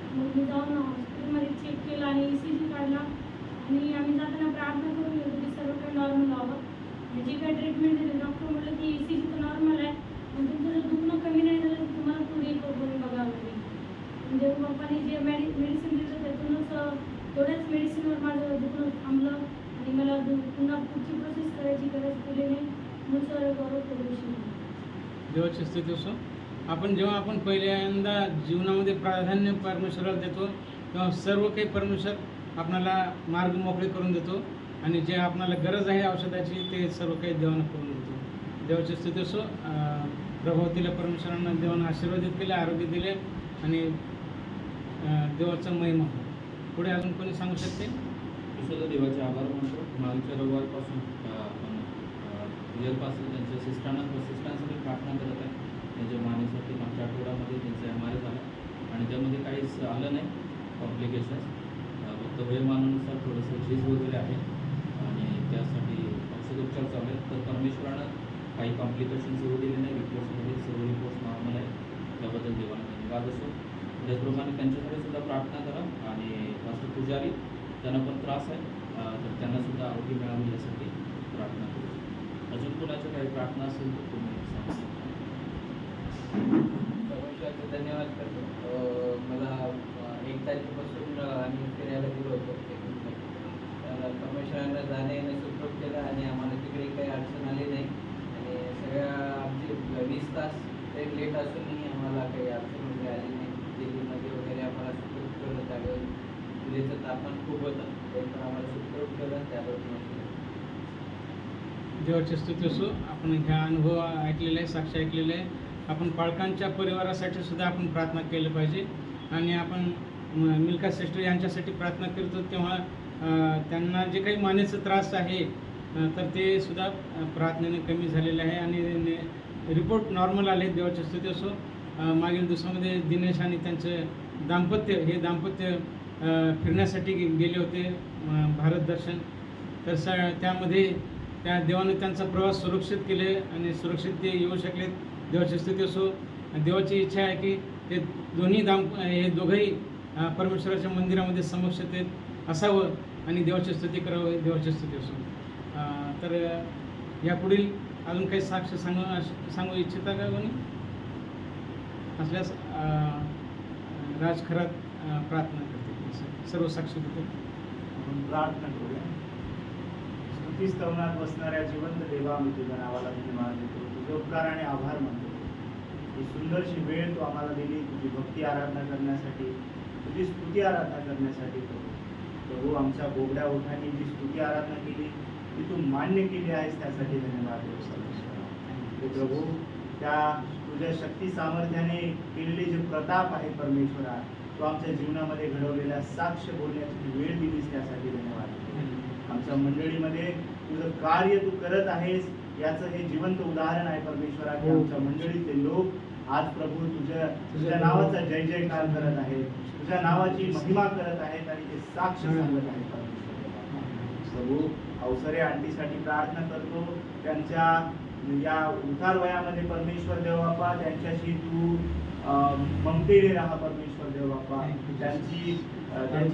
मग मी जाऊन हॉस्पिटलमध्ये चेक केलं आणि ECG काढला आणि आम्ही जाताना प्रार्थना करून गेलो की सर्व काही नॉर्मल व्हावं. जी काय ट्रीटमेंट दिली, डॉक्टर म्हटलं की ECG तर नॉर्मल आहे, पण तुमचं जर दुखणं कमी नाही झालं तर तुम्हाला पुढे करून बघावं लागेल. म्हणजे पप्पाने जे मेडिसिन दिलं त्यातूनच थोड्याच मेडिसिनवर माझं दुखणं थांबलं आणि मला पुन्हा पुढची प्रोसेस करायची गरज पडली नाही. मग सर गौरव करू. देवाची स्तुती असो. जेव्हा आपण पहिल्यांदा जीवनामध्ये प्राधान्य परमेश्वराला देतो तेव्हा सर्व काही परमेश्वर आपणाला मार्ग मोकळे करून देतो आणि जे आपणाला गरज आहे औषधाची ते सर्व काही देवानं करून देतो. देवाची स्तुती असो. प्रभावतीला परमेश्वरानं देवानं आशीर्वादित केले, आरोग्य दिले आणि देवाचा महिमा. पुढे अजून कोणी सांगू शकते? सुद्धा देवाचे आभार मानतो. मागच्या रविवारपासून आपण इयरपासून त्यांच्या सिस्टांसाठी प्रार्थना करत आहे. त्यांच्या मानेसाठी मागच्या आठवड्यामध्ये त्यांचा MRI झाला आणि त्यामध्ये काहीच आलं नाही कॉम्प्लिकेशन्स. फक्त वयोमानानुसार थोडंसं झीज वगैरे आहे आणि त्यासाठी औषधोपचार चालू आहेत. तर परमेश्वरानं काही कॉम्प्लिकेशन्स येऊ दिले नाही. रिपोर्ट्समध्ये सर्व रिपोर्ट्स नॉर्मल आहे. त्याबद्दल देवाला धन्यवाद असो. त्याचप्रमाणे त्यांच्याकडे सुद्धा प्रार्थना करा. आणि पास्टर पुजारी त्यांना पण त्रास आहे, तर त्यांना सुद्धा आरोग्य मिळावं यासाठी प्रार्थना करू. अजून कोणाच्या काही प्रार्थना असेल तर तुम्ही सांगू शकता. परमेश्वराचे धन्यवाद करतो. मला 1 तारखेपासून आम्ही फिरायला गेलो होतो. तर परमेश्वरानं जाणे येणं सुखरूप केलं आणि आम्हाला तिकडे काही अडचण आली नाही. आणि सगळ्या आमचे 20 तास ते लेट असूनही आम्हाला काही अडचण वगैरे आली नाही. दिल्लीमध्ये वगैरे आम्हाला सुखरूप केलं. त्यावेळेस दिल्लीचं तापमान खूप होतं, ते पण आम्हाला सुखरूप केलं. त्याबद्दल देवाची स्तुती असो. आपण ह्या अनुभव ऐकलेले आहे, साक्ष ऐकलेले आहे. आपण पालकांच्या परिवारासाठी सुद्धा आपण प्रार्थना केली पाहिजे. आणि आपण मिल्का सिस्टर यांच्यासाठी प्रार्थना करतो तेव्हा त्यांना जे काही मानेचा त्रास आहे तर ते सुद्धा प्रार्थनेने कमी झालेलं आहे आणि रिपोर्ट नॉर्मल आले. देवाची स्तुती असो. मागील दिवसामध्ये दिनेश आणि त्यांचं दाम्पत्य फिरण्यासाठी गेले होते भारत दर्शन. तर त्यामध्ये त्या देवाने त्यांचा प्रवास सुरक्षित केले आणि सुरक्षित ते येऊ शकलेत. देवाची स्तुती असो. देवाची इच्छा आहे की ते हे दोघंही परमेश्वराच्या मंदिरामध्ये समक्ष ते असावं आणि देवाची स्तुती करावं. देवाची स्तुती असो. तर यापुढील अजून काही साक्ष सांगू इच्छिता का कोणी असल्यास राज खरात प्रार्थना करते. सर्व साक्षी देतो. आपण प्रार्थना करूया. स्तुती स्तवनात बसणाऱ्या जिवंत देवा, मी तुझ्या नावाला धन्यवाद देतो. तुझे उपकार आणि आभार मानतो. ही सुंदरशी वेळ तू आम्हाला दिली तुझी भक्ती आराधना करण्यासाठी, तुझी स्तुती आराधना करण्यासाठी. प्रभू आमच्या बोबड्या ओठांनी जी स्तुती आराधना केली ती तू मान्य केली आहेस, त्यासाठी धन्यवाद देतो. प्रभू त्या तुझ्या शक्ती सामर्थ्याने केलेले जे प्रताप आहे परमेश्वरा, तू आमच्या जीवनामध्ये घडवलेल्या साक्ष बोलण्याची वेळ दिलीस, त्यासाठी धन्यवाद. आमच्या मंडळीमध्ये तुझं कार्य तू करत आहेस याचं हे जिवंत उदाहरण आहे परमेश्वरा. की आमच्या मंडळीचे लोक आज प्रभू तुझ्या नावाचा जय जयकार करत आहेत, तुझ्या नावाची महिमा करत आहेत आणि ते साक्ष सांगत आहेत परमेश्वरा. प्रभू अवसरे आंटीसाठी प्रार्थना करतो. त्यांच्या या उतार वयामध्ये परमेश्वर देव बाप्पा त्यांच्याशी तू ममतेने राहा परमेश्वर देव बाप्पा. त्यांची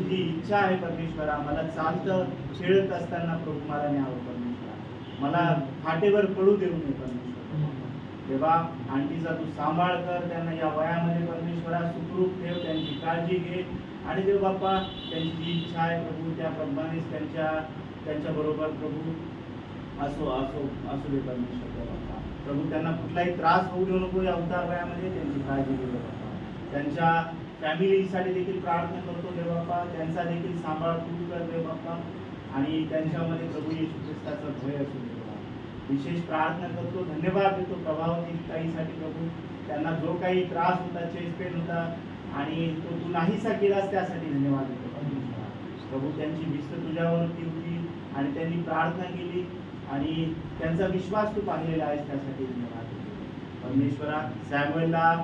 जी इच्छा आहे परमेश्वरा, मला चालतं खेळत असताना प्रभू मला न्यावं परमेश्वरा, मला फाटेवर पडू देऊ नये परमेश्वर. तेव्हा आंटीचा तू सांभाळ कर, त्यांना या वयामध्ये परमेश्वरा सुखरूप ठेव, त्यांची काळजी घे. आणि देव बाप्पा त्यांची जी इच्छा आहे प्रभू त्याप्रमाणेच त्यांच्या बरोबर प्रभू असू दे परमेश्वर देव बाप्पा. प्रभू त्यांना कुठलाही त्रास होऊ देऊ नको या उतार वयामध्ये, त्यांची काळजी घे बाप्पा. त्यांच्या फॅमिलीसाठी देखील प्रार्थना करतो देव बाप्पा, त्यांचा देखील सांभाळ तू कर देव बाप्पा. आणि त्यांच्यामध्ये प्रभू येशू ख्रिस्ताचा भय असू दे. विशेष प्रार्थना करतो, धन्यवाद देतो प्रभावती ताईसाठी प्रभू. त्यांना जो काही त्रास होता, चेस्ट पेन होता आणि तो तू नाहीसा केलास, त्यासाठी धन्यवाद देतो प्रभू. त्यांची भिस्त तुझ्यावरती होती आणि त्यांनी प्रार्थना केली आणि त्यांचा विश्वास तू पाहिलेला आहेस, त्यासाठी धन्यवाद देतो परमेश्वरा. सॅम्युएलला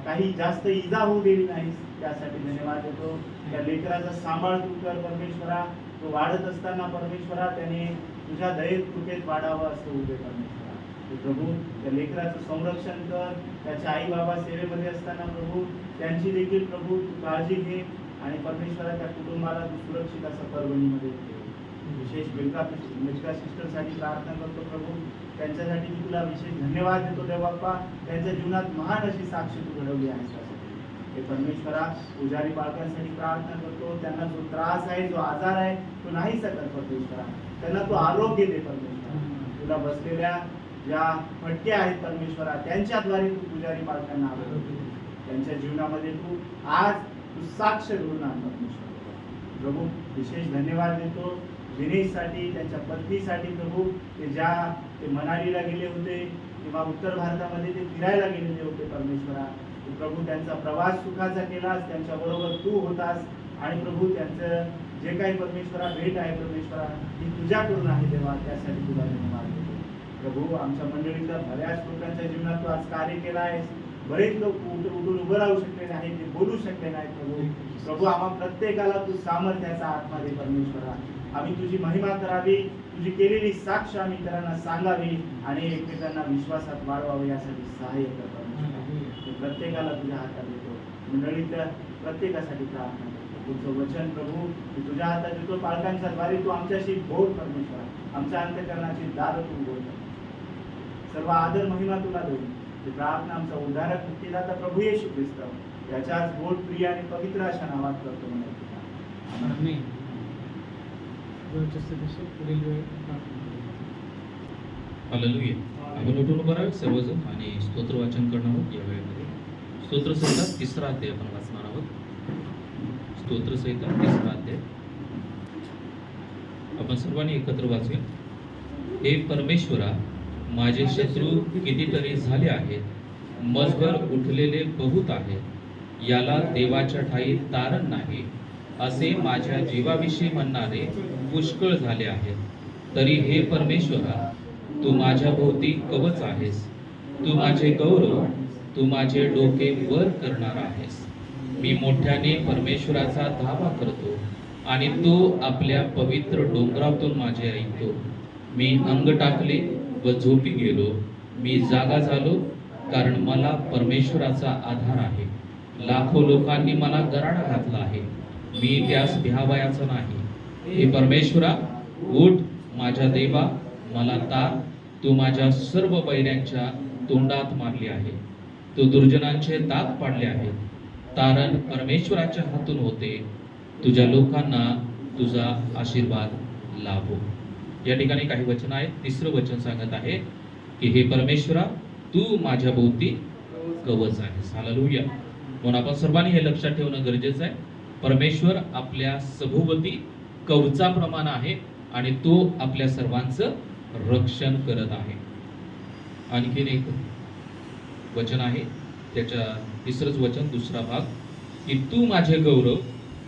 काही जास्त इजा होऊ दिली नाहीस, त्यासाठी धन्यवाद देतो. त्या लेकराचा सांभाळ तू कर परमेश्वरा. तो वाढत असताना परमेश्वरा त्याने तुझ्या दयेत कृपेत वाढावं असं होऊ दे परमेश्वरा. प्रभू त्या लेकराचं संरक्षण कर. त्याच्या आई बाबा सेवेमध्ये असताना प्रभू त्यांची देखील प्रभू तू काळजी घे आणि परमेश्वरा त्या कुटुंबाला तू सुरक्षित असं परभणीमध्ये ठेव. विशेष मिल्का सिस्टरसाठी प्रार्थना करतो प्रभू. त्यांच्यासाठी मी तुला विशेष धन्यवाद देतो देव बाप्पा. त्यांच्या जीवनात महान अशी साक्ष तू घडवली आहेस त्यासाठी. हे परमेश्वरा पुजारी बाळकांसाठी प्रार्थना करतो. त्यांना जो त्रास आहे, जो आजार आहे, तो नाही सकत परमेश्वरा. त्यांना तू आरोग्य दे परमेश्वरा. तुला बसलेल्या ज्या फटक्या आहेत परमेश्वरा, त्यांच्याद्वारे तू पुजारी बाळकांना आरोग्य दे. त्यांच्या जीवनामध्ये तू साक्ष घडून आण परमेश्वर. प्रभू विशेष धन्यवाद देतो दिनेशसाठी, त्यांच्या पत्नीसाठी प्रभू. ते मनालीला गेले होते किंवा उत्तर भारतामध्ये ते फिरायला गेलेले होते परमेश्वरा. प्रभू त्यांचा प्रवास सुखाचा केलास, त्यांच्याबरोबर तू होतास आणि प्रभू त्यांचं जे काही परमेश्वरा भेट आहे परमेश्वरा ती तुझ्याकडून आहे देवा, त्यासाठी तुला धन्यवाद देतो प्रभू. आमच्या मंडळीतल्या बऱ्याच लोकांच्या जीवनात तू आज कार्य केला आहेस. बरेच लोक उठून उभं राहू शकले नाही, ते बोलू शकले नाही प्रभू. प्रभू आम्हा प्रत्येकाला तू सामर्थ्याचा आत्मा दे परमेश्वरा. आम्ही तुझी महिमा करावी, तुझी केलेली साक्ष आम्ही इतरांना सांगावी आणि एकमेकांना विश्वासात वाढवावे यासाठी सहाय्य कर परमेश्वर. प्रत्येकाला तुझ्या हातात देतो. मंडळीतल्या प्रत्येकासाठी प्रार्थना करतो. तुझं वचन प्रभू मी तुझ्या हातात देतो. पालकांच्या द्वारे तू आमच्याशी बोल परमेश्वर. आमच्या अंतःकरणाची दार तू बोल. सर्व आदर महिमा तुला देऊ. ही प्रार्थना आमचा उद्धारक मुक्तिदाता प्रभू येशू ख्रिस्त याच्याच गोड प्रिय आणि पवित्र अशा नावात करतो म्हणून. आमेन. देवाच्या स्तुतीसह पुढील वेळ प्रार्थना करूया. हालेलुया. आपण उठून उभं राहावे सर्वजण आणि स्तोत्र वाचन करणार आहोत. या वेळेमध्ये स्तोत्रसंहिता 3रा अध्याय आपण वाचणार आहोत. स्तोत्रसंहिता 3रा अध्याय आपण सर्वांनी एकत्र वाचूया. हे परमेश्वरा, माझे शत्रू कितीतरी झाले आहेत, मजभर उठलेले बहुत आहेत. याला देवाच्या ठाई तारण नाही असे माझ्या जीवाविषयी म्हणणारे पुष्कळ झाले आहेत. तरी हे परमेश्वरा, तू माझ्या भोवती कवच आहेस. तू माझे गौरव, तू माझे डोके वर करणार आहेस. मी मोठ्याने परमेश्वराचा धावा करतो आणि तो आपल्या पवित्र डोंगरातून माझे ऐकतो. मी अंग टाकले व झोपी गेलो. मी जागा झालो, कारण मला परमेश्वराचा आधार आहे. लाखो लोकांनी मला गराडा घातला आहे, मी त्यास भ्यावयाचा नाही. हे परमेश्वरा, उठ माझ्या देवा, मला तार. तू माझ्या सर्व बैऱ्यांच्या तोंडात मारली आहे. तू दुर्जनांचे दात पाडले आहेत. तारण परमेश्वराच्या हातून होते. तुझ्या लोकांना तुझा आशीर्वाद लाभो. या ठिकाणी काही वचन आहेत. 3रं वचन सांगत आहे की हे परमेश्वरा, तू माझ्या भोवती कवच आहेस. हालेलुया. म्हणून आपण सर्वांनी हे लक्षात ठेवणं गरजेचं आहे. परमेश्वर आपल्या सभोवती कवचाप्रमाणे आहे आणि तो आपल्या सर्वांचं रक्षण करत आहे. आणखीन एक वचन आहे, त्याच्या 3रंच वचन 2रा भाग, की तू माझे गौरव,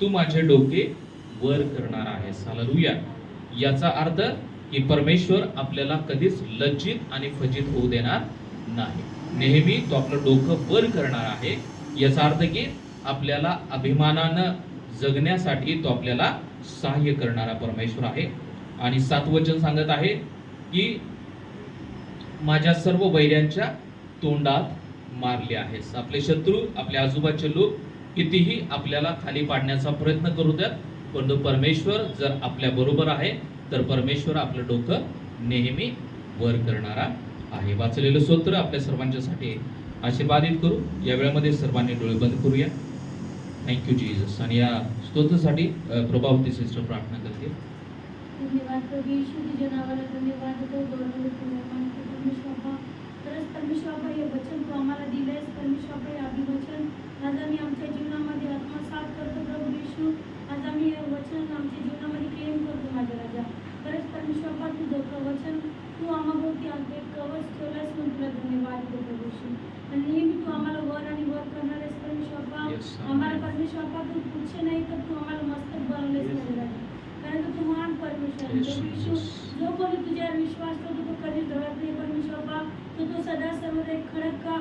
तू माझे डोके वर करणार आहेस. हालेलुया. याचा अर्थ की परमेश्वर आपल्याला कधीच लज्जित आणि फजित होऊ देणार नाही. नेहमी तो आपलं डोकं वर करणार आहे. याचा अर्थ की आपल्याला अभिमानानं जगण्यासाठी तो आपल्याला सहाय्य करणारा परमेश्वर आहे. आणि 7 वचन सांगत आहे की माझ्या सर्व वैऱ्यांच्या तोंडात मारले आहेस. आपले शत्रू, आपल्या आजूबाजूचे लोक कितीही आपल्याला खाली पाडण्याचा प्रयत्न करू द्यात, परंतु परमेश्वर जर आपल्या बरोबर आहे तर परमेश्वर आपलं डोकं नेहमी वर करणारा आहे. वाचलेलं स्तोत्र आपल्या सर्वांच्यासाठी आशीर्वादित करू. या वेळेमध्ये सर्वांनी डोळे बंद करूया. Thank you Jesus. आणि या स्तोत्रासाठी प्रभावती सिस्टर प्रार्थना करते. धन्यवाद प्रभू येशू, तुझ्या नावाला धन्यवाद देतो. गौरव मानतो परमेश्वर. खरंच परमेश्वर, हे वचन तू आम्हाला दिलंयस परमेश्वर. हे अभिवचन आज आम्ही आमच्या जीवनामध्ये आत्मसात करतो प्रभू येशू. आज आम्ही हे वचन आमच्या जीवनामध्ये क्लेम करतो माझ्या राजा. खरंच परमेश्वर, तुझं वचन तू आम्हाभोवती एक कवच ठेवलंयस म्हणून तुला धन्यवाद देतो प्रभू येशू. आणि नेहमी तू आम्हाला वर आणि वर करणार आहेस परमेश्वर. आम्हाला परमेश्वर, तू तुच्छ नाही तर तू आम्हाला मस्तक बनवलेस माझ्या राजा. कारण तू महान परमेश्वर प्रभू येशू. जो कोणी तुझ्यावर विश्वास करतो तो कधीच ढळत नाही परमेश्वर. तो सदा सर्वदा एक खडका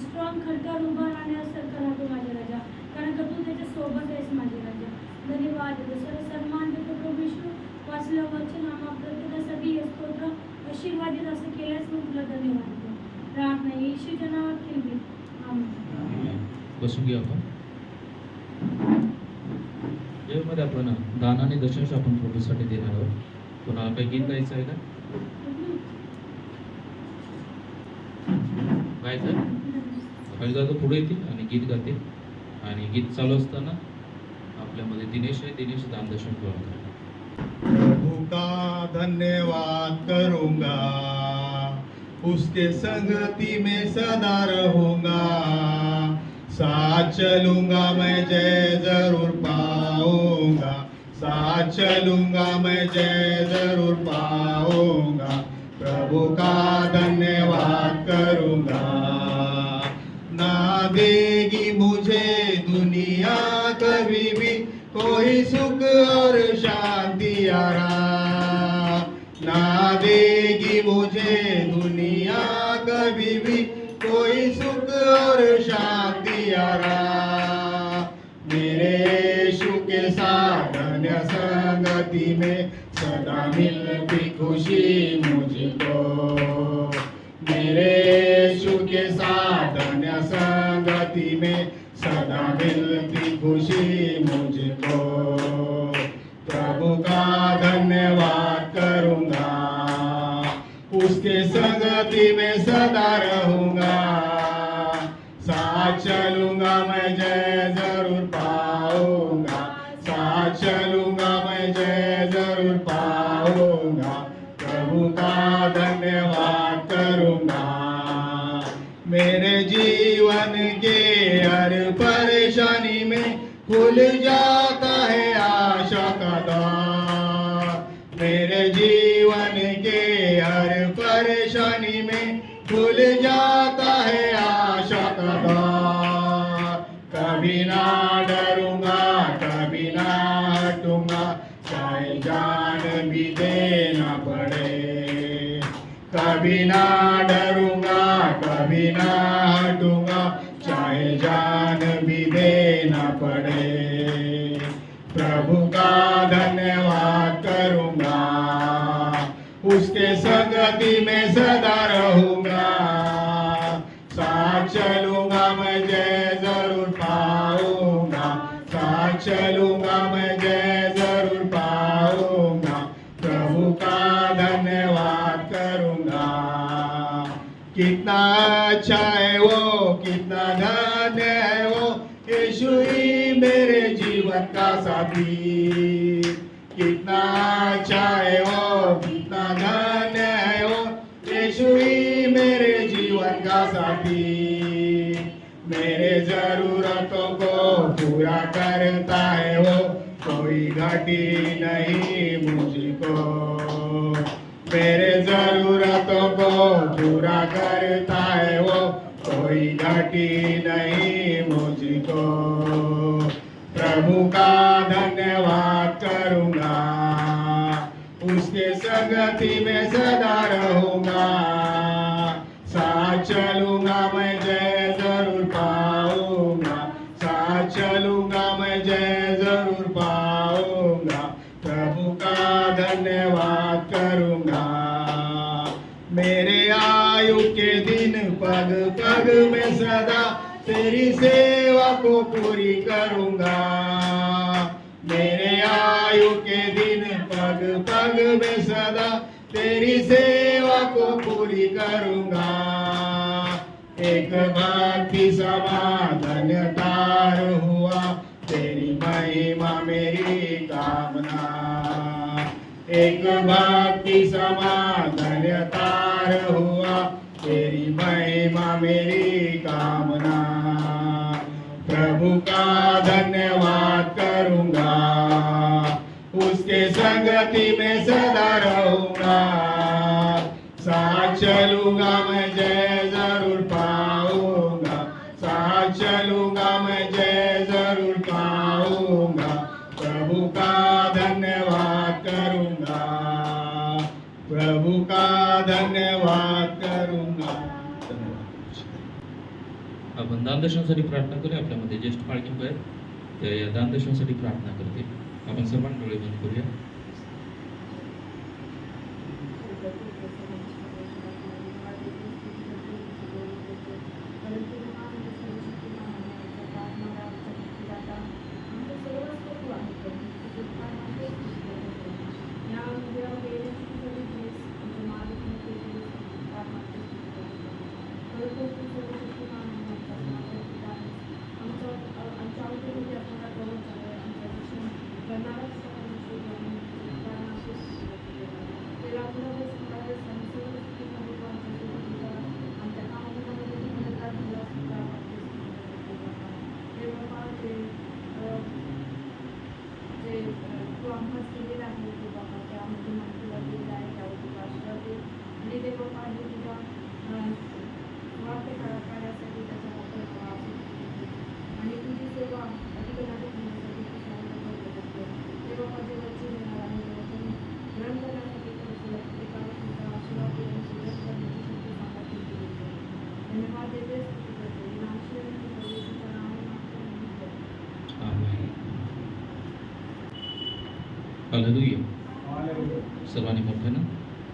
स्ट्रॉंग खडका उभा राहण्यासारखा राहतो माझ्या राजा. कारण का तू त्याच्या सोबत आहेस माझे राजा. धन्यवाद देतो, सर्व सन्मान देतो प्रभू येशू. वाचलं वचन आम्हा प्रत्येकासाठी हे स्तोत्र आशीर्वादित असं केल्यास म्हणून तुला धन्यवाद देतो. प्रार्थना येशूच्या नावात केली. आमेन. बसून घेऊ आपण. यामध्ये आपण दान आणि दशांश आपण प्रभूसाठी देणार आहोत. कोणाला काही गीत गायचं आहे का? गायचं दादा पुढे येतील आणि गीत गातील. आणि गीत चालू असताना आपल्यामध्ये दिनेश आहे. दिनेश दान दशांश गोळा करेल. प्रभु का धन्यवाद करूंगा, उसके संगति में सदा रहूंगा. साथ चलूंगा मैं जय जरूर पाऊंगा. साथ चलूंगा मैं जय जरूर पाऊंगा. प्रभु का धन्यवाद करूंगा. ना देगी मुझे दुनिया कभी भी कोई सुख और शांति यारा. ना देगी मुझे दुनिया कभी भी कोई सुख और शांति यारा. मेरे यीशु के साथ धन्य संगति में सदा मिलती खुशी मुझको, मेरे यीशु के साथ अन्य संगति में सदा मिलती खुशी मुझको। प्रभु का धन्यवाद करूंगा, उसके संगति में सदा रहूंगा। साथ चलूंगा मैं जय जरूर पाऊंगा, साथ चलूंगा मैं जय जरूर पाऊंगा। प्रभु का धन्यवाद करूंगा, मेरे जीवन के हर परेशानी में खुल जाता है आशा का द्वार। मेरे जीवन के हर परेशानी में खुल जाता है आशा का द्वार। कभी ना डरूंगा, कभी ना हटूंगा, चाहे जान भी देना पड़े। कभी ना डरूंगा, कभी ना हटूंगा, चाहे जान भी देना पड़े। प्रभु का धन्यवाद करूंगा, उसके संगति में सदा रहूंगा। साथ चलूंगा मैं जय जरूर पाऊंगा, साथ चलूंगा मैं जय जरूर पाऊंगा। प्रभु का धन्यवाद करूंगा। कितना अच्छा है वो, कितना धन्य है वो, यीशु ही मेरे जीवन का साथी। कितना अच्छा है वो, कितना धन्य है वो, यीशु ही मेरे जीवन का साथी। मेरे जरूरतों को पूरा करता है वो, कोई घटी नहीं मुझको। मेरे जरूरतों को पूरा करता है वो, कोई घटी नहीं मुझको। प्रभु का धन्यवाद करूंगा, उसके संगति में सदा रहूंगा। साथ चलूंगा मैं जय जरूर पाऊंगा, साथ चलूंगा मैं जय जरूर पाऊंगा। प्रभु का धन्यवाद करूंगा, मेरे आयु के दिन पग पग में सदा तेरी सेवा को पूरी करूंगा। मेरे आयु के दिन पग पग में सदा तेरी सेवा को पूरी करूंगा। एक भक्ति समाधान तार हुआ, तेरी महिमा मेरी कामना। एक भक्ति समाधान तार हुआ, तेरी महिमा मेरी कामना। प्रभु का धन्यवाद करूंगा, उसके संगति में सदा रहूंगा। साथ चलूंगा मैं जय जरूर पाऊंगा, साथ चलूंगा मैं जय जरूर पाऊंगा। प्रभु का धन्यवाद करूंगा, प्रभु का धन्यवाद करूंगा। आपण दानदर्शनासाठी प्रार्थना करूया. आपल्यामध्ये ज्येष्ठ पालखी आहेत, ते या दानदर्शनासाठी प्रार्थना करते. आपण सर्वांनी डोळे बंद करूया. हालेलुया. सर्वांनी मोठ्यानं.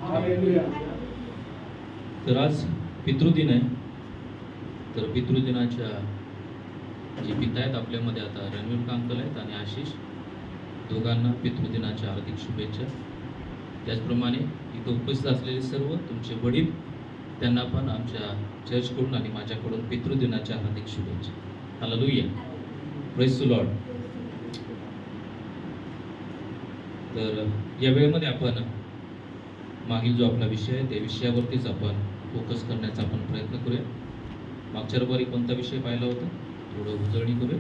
हालेलुया. तर आज पितृदिन आहे. तर पितृदिनाच्या जे पिता आहेत आपल्यामध्ये आता रणवीर कांकल आहेत आणि आशिष, दोघांना पितृदिनाच्या हार्दिक शुभेच्छा. त्याचप्रमाणे इथं उपस्थित असलेले सर्व तुमचे वडील, त्यांना पण आमच्या चर्चकडून आणि माझ्याकडून पितृदिनाच्या हार्दिक शुभेच्छा. हालेलुया. Praise the Lord. तर या वेळेमध्ये आपण मागील जो आपला विषय आहे त्या विषयावरतीच आपण फोकस करण्याचा आपण प्रयत्न करूया. मागच्या रविवारी कोणता विषय पाहिला होता, थोडं उजळणी करूया.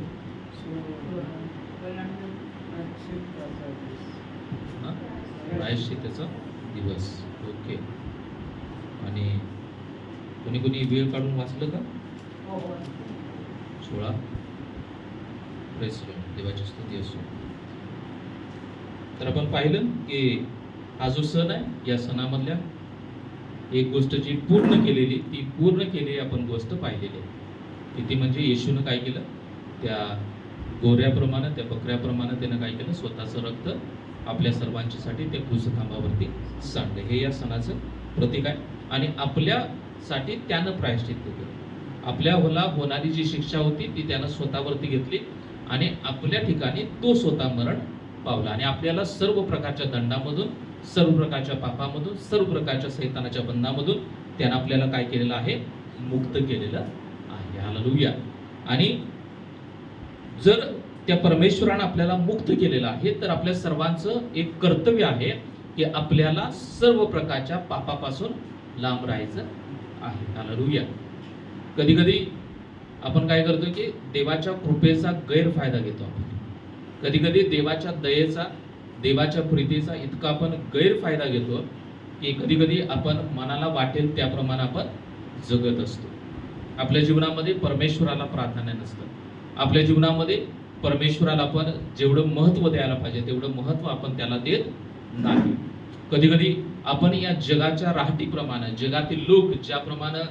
प्रायश्चित्ताचा दिवस. ओके. आणि कोणी कोणी वेळ काढून वाचलं का? 16. Praise the Lord. देवाची स्तुती असो. तर आपण पाहिलं की हा जो सण आहे, या सणामधल्या एक गोष्ट जी पूर्ण केलेली आपण गोष्ट पाहिलेली आहे. ती म्हणजे येशूनं काय केलं, त्या गोऱ्याप्रमाणे, त्या बकऱ्याप्रमाणे त्यानं काय केलं, स्वतःचं रक्त आपल्या सर्वांच्यासाठी त्या क्रूसखांबावरती सांडलं. हे या सणाचं प्रतीक आहे. आणि आपल्यासाठी त्यानं प्रायश्चित्त केलं. आपल्याला होणारी जी शिक्षा होती ती त्यानं स्वतःवरती घेतली आणि आपल्या ठिकाणी तो स्वतः मरण पावला. आणि आपल्याला सर्व प्रकारच्या दंडामधून, सर्व प्रकारच्या पापामधून, सर्व प्रकारच्या सैतानाच्या बंधामधून त्यानं आपल्याला काय केलेलं आहे, मुक्त केलेलं आहे. हालेलुया. आणि जर त्या परमेश्वरानं आपल्याला मुक्त केलेलं आहे तर आपल्या सर्वांचं एक कर्तव्य आहे की आपल्याला सर्व प्रकारच्या पापापासून लांब राहायचं आहे. हालेलुया. कधी कधी आपण काय करतो की देवाच्या कृपेचा गैरफायदा घेतो. आपण कधी कधी देवाच्या दयेचा, देवाच्या प्रीतीचा इतका आपण गैरफायदा घेतो की कधी कधी आपण मनाला वाटेल त्याप्रमाणे आपण जगत असतो. आपल्या जीवनामध्ये परमेश्वराला प्राधान्य नसतं. आपल्या जीवनामध्ये परमेश्वराला आपण जेवढं महत्त्व द्यायला पाहिजे तेवढं महत्त्व आपण त्याला देत नाही. कधी कधी आपण या जगाच्या राहटीप्रमाणे, जगातील लोक ज्याप्रमाणे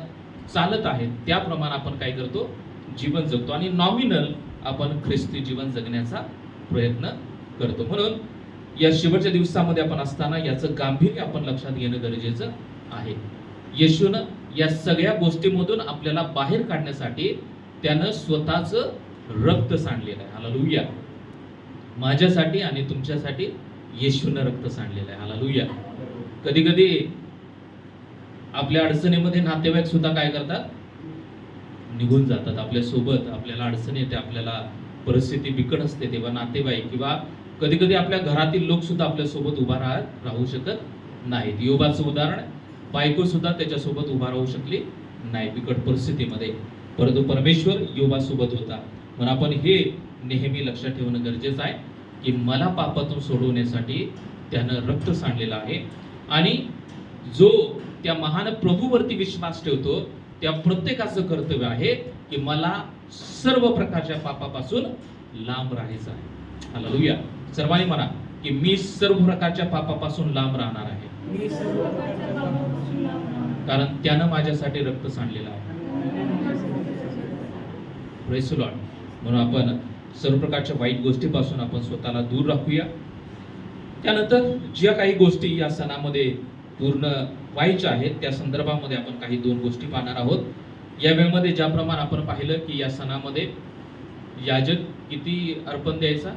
चालत आहेत त्याप्रमाणे आपण काय करतो, जीवन जगतो आणि नॉमिनल आपण ख्रिस्ती जीवन जगण्याचा प्रयत्न करतो. म्हणून या शेवटच्या दिवसामध्ये आपण असताना याचं गांभीर्य आपण लक्षात घेणं गरजेचं आहे. येशूनं या सगळ्या गोष्टीमधून आपल्याला बाहेर काढण्यासाठी त्यानं स्वतःचं रक्त सांडलेलं आहे. हालेलुया. माझ्यासाठी आणि तुमच्यासाठी येशूनं रक्त सांडलेलं आहे. हालेलुया. कधी कधी आपल्या अडचणीमध्ये नातेवाईक सुद्धा काय करतात, निघून जातात आपल्या सोबत. आपल्याला अडचण येते, आपल्याला परिस्थिती बिकट असते, तेव्हा नातेवाईक किंवा कधी कधी आपल्या घरातील लोक सुद्धा आपल्या सोबत उभा राहू शकत नाहीत. योबाचं उदाहरण, बायको सुद्धा त्याच्यासोबत उभा राहू शकली नाही बिकट परिस्थितीमध्ये, परंतु परमेश्वर योबासोबत होता. म्हणून आपण हे नेहमी लक्षात ठेवणं गरजेचं आहे की मला पापातून सोडवण्यासाठी त्यानं रक्त सांडलेलं आहे. आणि जो त्या महान प्रभूवरती विश्वास ठेवतो त्या प्रत्येकाचं कर्तव्य आहे की मला सर्व प्रकारच्या पापापासून लांब राहायचं आहे. हालेलुया. सर्वांनी म्हणा की मी सर्व प्रकारच्या पापापासून लांब राहणार आहे, मी सर्व प्रकारच्या पापापासून लांब राहणार. कारण त्यानं माझ्यासाठी रक्त सांडलेलं आहे. Praise the Lord. म्हणून आपण सर्व प्रकारच्या वाईट गोष्टीपासून आपण स्वतःला दूर राखूया. त्यानंतर ज्या काही गोष्टी या सणामध्ये पूर्ण व्हायच्या आहेत त्या संदर्भामध्ये आपण काही 2 गोष्टी पाहणार आहोत. या वेळेमध्ये ज्याप्रमाणे आपण पाहिलं की या सणामध्ये याजक किती अर्पण द्यायचा,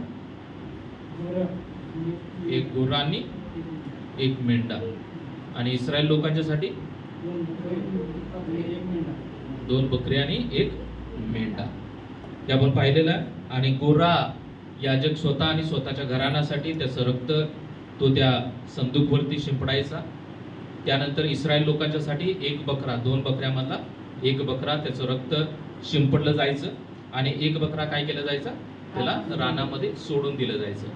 एक गुर्रा आणि एक मेंढा. आणि इस्रायल लोकांच्यासाठी 2 बकरी आणि 1 मेंढा हे आपण पाहिलेलं आहे. आणि गोरा याजक स्वतः आणि स्वतःच्या घराण्यासाठी त्याचं रक्त तो त्या संदूकवरती शिंपडायचा. त्यानंतर इस्रायल लोकांच्यासाठी 1 बकरा, 2 बकऱ्यामधला 1 बकरा त्याचं रक्त शिंपडलं जायचं आणि 1 बकरा काय केलं जायचा, त्याला रानामध्ये सोडून दिलं जायचं.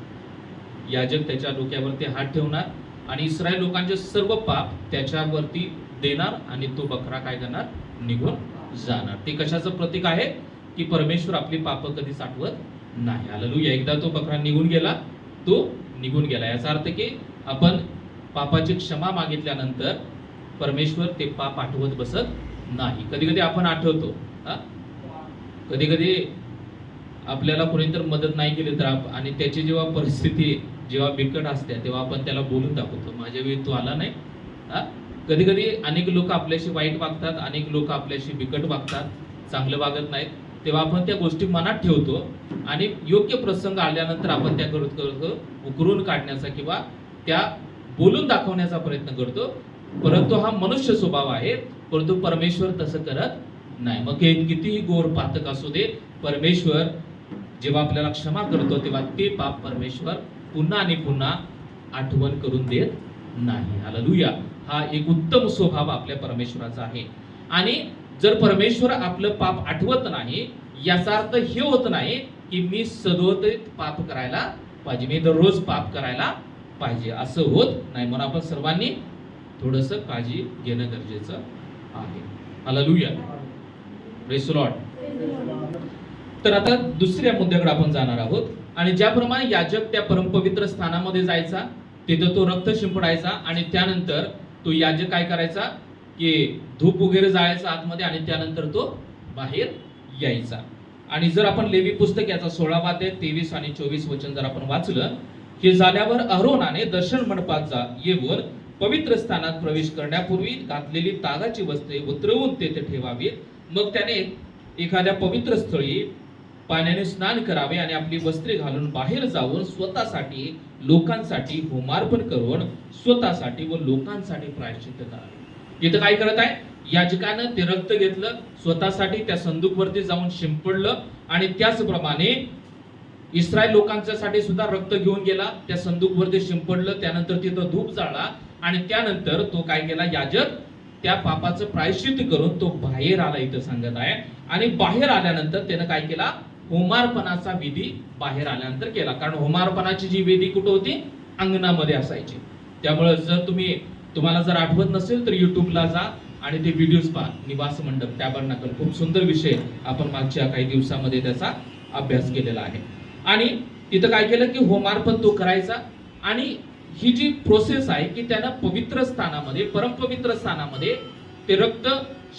याजक त्याच्या डोक्यावरती हात ठेवणार आणि इस्रायल लोकांचे सर्व पाप त्याच्यावरती देणार आणि तो बकरा काय करणार, निघून जाणार. ते कशाचं प्रतीक आहे की परमेश्वर आपली पापं कधी साठवत नाही. हालेलुया. एकदा तो बकरा निघून गेला, तो निघून गेला. याचा अर्थ की आपण पापाची क्षमा मागितल्यानंतर परमेश्वर ते पाप आठवत बसत नाही. कधी कधी आपण आठवतो, कधी कधी आपल्याला कोणी तर मदत नाही केली तर आणि त्याची जेव्हा परिस्थिती जेव्हा बिकट असते तेव्हा आपण त्याला बोलून दाखवतो, माझ्या वेळी तू आला नाही. कधी कधी अनेक लोक आपल्याशी वाईट वागतात, अनेक लोक आपल्याशी बिकट वागतात, चांगलं वागत नाहीत, तेव्हा आपण त्या गोष्टी मनात ठेवतो आणि योग्य प्रसंग आल्यानंतर आपण त्या करतो उकरून काढण्याचा किंवा त्या बोलून दाखवण्याचा प्रयत्न करतो. परंतु हा मनुष्य स्वभाव आहे, परंतु परमेश्वर तसं करत नाही. मग हे कितीही गोर पातक असू दे, परमेश्वर जेव्हा आपल्याला क्षमा करतो तेव्हा ते पाप परमेश्वर पुन्हा आणि पुन्हा आठवण करून देत नाही. हालेलुया. हा एक उत्तम स्वभाव आपल्या परमेश्वराचा आहे. आणि जर परमेश्वर आपलं पाप आठवत नाही याचा अर्थ हे होत नाही की मी सदोदित पाप करायला पाहिजे, मी दररोज पाप करायला पाहिजे, असं होत नाही. म्हणून आपण सर्वांनी थोडस काळजी घेणं गरजेचं आहे. हालेलुया. Praise the Lord. तर आता दुसऱ्या मुद्द्याकडे आपण जाणार आहोत. आणि ज्याप्रमाणे याजक त्या परमपवित्र स्थानामध्ये जायचा, तिथं तो रक्त शिंपडायचा आणि त्यानंतर तो याजक काय करायचा की धूप वगैरे जाळायचा आतमध्ये आणि त्यानंतर तो बाहेर यायचा. आणि जर आपण लेवी पुस्तक याचा 16 अध्याय 23 आणि 24 वचन जर आपण वाचलं, हे झाल्यावर अहरोनाने दर्शन मंडपात येऊन पवित्र स्थानात प्रवेश करण्यापूर्वी घातलेली तागाची वस्त्रे उतरवून तेथे ठेवावीत. मग त्याने एखाद्या पवित्र स्थळी पाण्याने स्नान करावे आणि आपली वस्त्रे घालून बाहेर जाऊन स्वतःसाठी लोकांसाठी होमार्पण करून स्वतःसाठी व लोकांसाठी प्रायश्चित्त करावे. इथं काय करत आहे, याजकानं ते रक्त घेतलं, स्वतःसाठी त्या संदूकवरती जाऊन शिंपडलं आणि त्याचप्रमाणे इस्रायल लोकांच्यासाठी सुद्धा रक्त घेऊन गेला, त्या संदूकवरती शिंपडलं, त्यानंतर तिथं धूप जाळला आणि त्यानंतर तो काय केला, याजक त्या पापाचं प्रायश्चित्त करून तो बाहेर आला इथं सांगत आहे. आणि बाहेर आल्यानंतर त्यानं काय केला, होमार्पणाचा विधी बाहेर आल्यानंतर केला. कारण होमार्पणाची जी विधी कुठं होती, अंगणामध्ये असायची. त्यामुळे जर तुम्हाला जर आठवत नसेल तर युट्यूबला जा आणि ते व्हिडिओज पहा. निवास मंडप टॅबरनाकल खूप सुंदर विषय आपण मागच्या काही दिवसामध्ये त्याचा अभ्यास केलेला आहे. आणि तिथं काय केलं की होमार्पण तो करायचा. आणि ही जी प्रोसेस आहे की त्यानं पवित्र स्थानामध्ये परमपवित्र स्थानामध्ये ते रक्त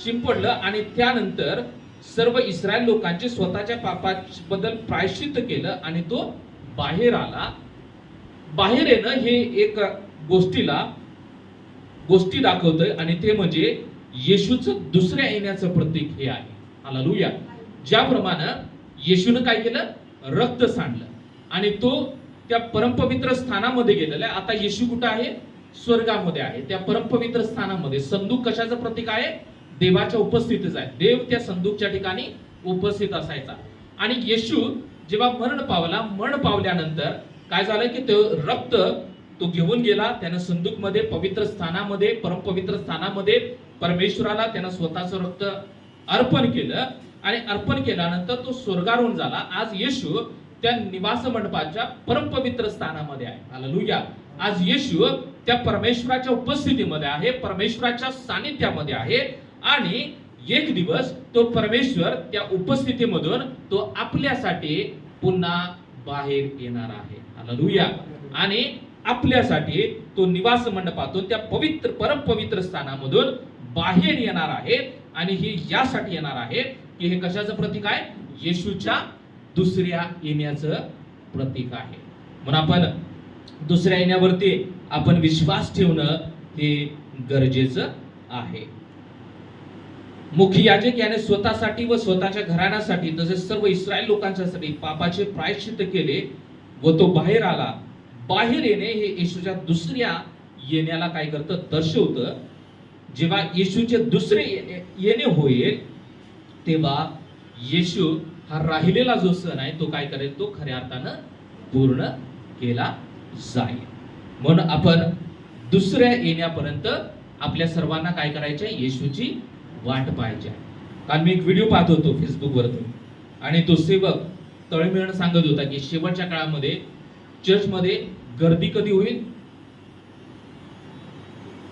शिंपडलं आणि त्यानंतर सर्व इस्रायल लोकांचे स्वतःच्या पापाबद्दल प्रायश्चित्त केलं आणि तो बाहेर आला. बाहेर येणं हे एक गोष्टी दाखवतंय आणि ते म्हणजे येशूचं दुसऱ्या येण्याचं प्रतीक हे आहे. हालेलुया. ज्याप्रमाणे येशूने काय केलं, रक्त सांडलं आणि तो त्या परमपवित्र स्थानामध्ये गेलेला आहे. आता येशू कुठं आहे, स्वर्गामध्ये आहे. त्या परमपवित्र स्थानामध्ये संदूक कशाचं प्रतीक आहे, देवाच्या उपस्थितीच आहे. देव त्या संदूकच्या ठिकाणी उपस्थित असायचा. आणि येशू जेव्हा मरण पावल्यानंतर काय झालं की तो रक्त तो घेऊन गेला, त्यानं संदूकमध्ये पवित्र स्थानामध्ये परमपवित्र स्थानामध्ये परमेश्वराला त्यानं स्वतःचं रक्त अर्पण केलं आणि अर्पण केल्यानंतर तो स्वर्गारोहण झाला. आज येशू त्या निवास मंडपाच्या परमपवित्र स्थानामध्ये आहे. हालेलुया. आज येशू त्या परमेश्वराच्या उपस्थितीमध्ये आहे, परमेश्वराच्या सानिध्यामध्ये आहे आणि एक दिवस तो परमेश्वर त्या उपस्थितीमधून तो आपल्यासाठी पुन्हा बाहेर येणार आहे. हालेलुया. आणि आपल्यासाठी तो निवास मंडपातून त्या पवित्र परमपवित्र स्थानामधून बाहेर येणार आहे. आणि हे यासाठी येणार आहे की हे कशाचं प्रतीक आहे, येशूच्या दुसऱ्या येण्याचं प्रतीक आहे. म्हणून आपण दुसऱ्या येण्यावरती आपण विश्वास ठेवणं हे गरजेचं आहे. मुख्य याजक याने स्वतःसाठी व स्वतःच्या घराण्यासाठी तसेच सर्व इस्रायल लोकांच्यासाठी पापाचे प्रायश्चित्त केले व तो बाहेर आला. बाहेर येणे हे येशूच्या दुसऱ्या येण्याला काय करतं, दर्शवतं. जेव्हा येशूचे दुसरे येणे होईल तेव्हा येशू हा राहिलेला जो सण आहे तो काय करेल, तो खऱ्या अर्थानं पूर्ण केला जाईल. म्हणून आपण दुसऱ्या येण्यापर्यंत आपल्या सर्वांना काय करायचं आहे, येशूची वाट पाहायची आहे. काल मी एक व्हिडिओ पाहत होतो फेसबुकवरती आणि तो सेवक तळमळीने सांगत होता की शेवटच्या काळामध्ये चर्चमध्ये गर्दी कधी होईल,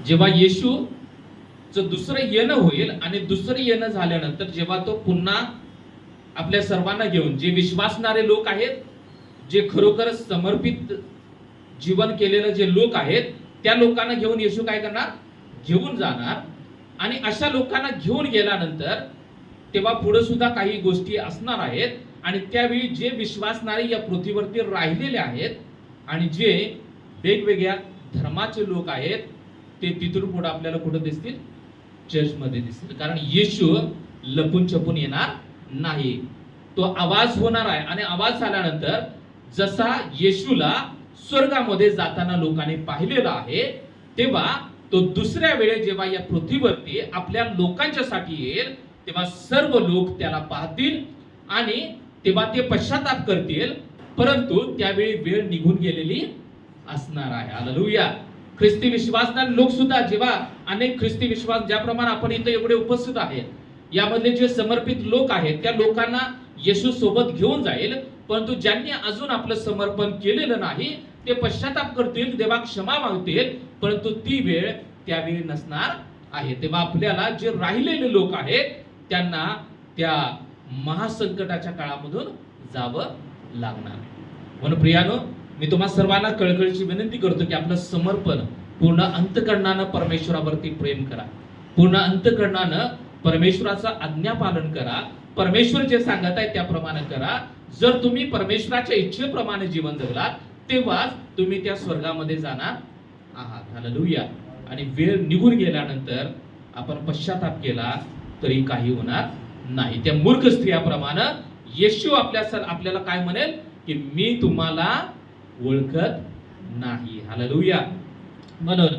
जेव्हा येशूचं दुसरं येणं होईल. आणि दुसरं येणं झाल्यानंतर जेव्हा तो पुन्हा आपल्या सर्वांना घेऊन, जे विश्वासणारे लोक आहेत, जे खरोखर समर्पित जीवन केलेले जे लोक आहेत, त्या लोकांना घेऊन येशू काय करणार, घेऊन जाणार. आणि अशा लोकांना घेऊन गेल्यानंतर तेव्हा पुढे सुद्धा काही गोष्टी असणार आहेत. आणि त्यावेळी जे विश्वासणारे या पृथ्वीवरती राहिलेले आहेत आणि जे वेगवेगळ्या धर्माचे लोक आहेत ते तिथून पुढे आपल्याला कुठं दिसतील? चर्चमध्ये दिसतील. कारण येशू लपून छपून येणार नाही. तो आवाज होणार आहे आणि आवाज झाल्यानंतर जसा येशूला स्वर्गामध्ये जाताना लोकांनी पाहिलेला आहे, तेव्हा तो दुसऱ्या वेळेस जेव्हा या पृथ्वीवरती आपल्या लोकांच्यासाठी येईल, तेव्हा सर्व लोक त्याला पाहतील आणि तेव्हा ते पश्चाताप करतील. परंतु त्यावेळी वेळ निघून गेलेली असणार आहे. हालेलुया. ख्रिस्ती विश्वासदार लोक सुद्धा, जेव्हा अनेक ख्रिस्ती विश्वास, ज्याप्रमाणे आपण इथे एवढे उपस्थित आहेत, यामधले जे समर्पित लोक आहेत त्या लोकांना येशू सोबत घेऊन जाईल. परंतु ज्यांनी अजून आपलं समर्पण केलेलं नाही ते पश्चाताप करतील, देवा क्षमा मागतील, परंतु ती वेळ त्यावेळी नसणार आहे. तेव्हा आपल्याला जे राहिलेले लोक आहेत त्यांना त्या महासंकटाच्या काळामधून जावं लागणार. म्हणून प्रियानो, मी तुम्हा सर्वांना कळकळीची विनंती करतो की आपलं समर्पण पूर्ण अंतःकरणानं परमेश्वरावरती प्रेम करा. पूर्ण अंतःकरणानं परमेश्वराचं आज्ञा पालन करा. परमेश्वर जे सांगत आहे त्याप्रमाणे करा. जर तुम्ही परमेश्वराच्या इच्छेप्रमाणे जीवन जगलात तेव्हाच तुम्ही त्या स्वर्गामध्ये जाणार आहात. हालेलुया. आणि वेळ निघून गेल्यानंतर आपण पश्चाताप केला तरी काही होणार नाही. त्या मूर्ख स्त्रियाप्रमाणे येशू आपल्याला काय म्हणेल की मी तुम्हाला ओळखत नाही. हालेलुया. म्हणून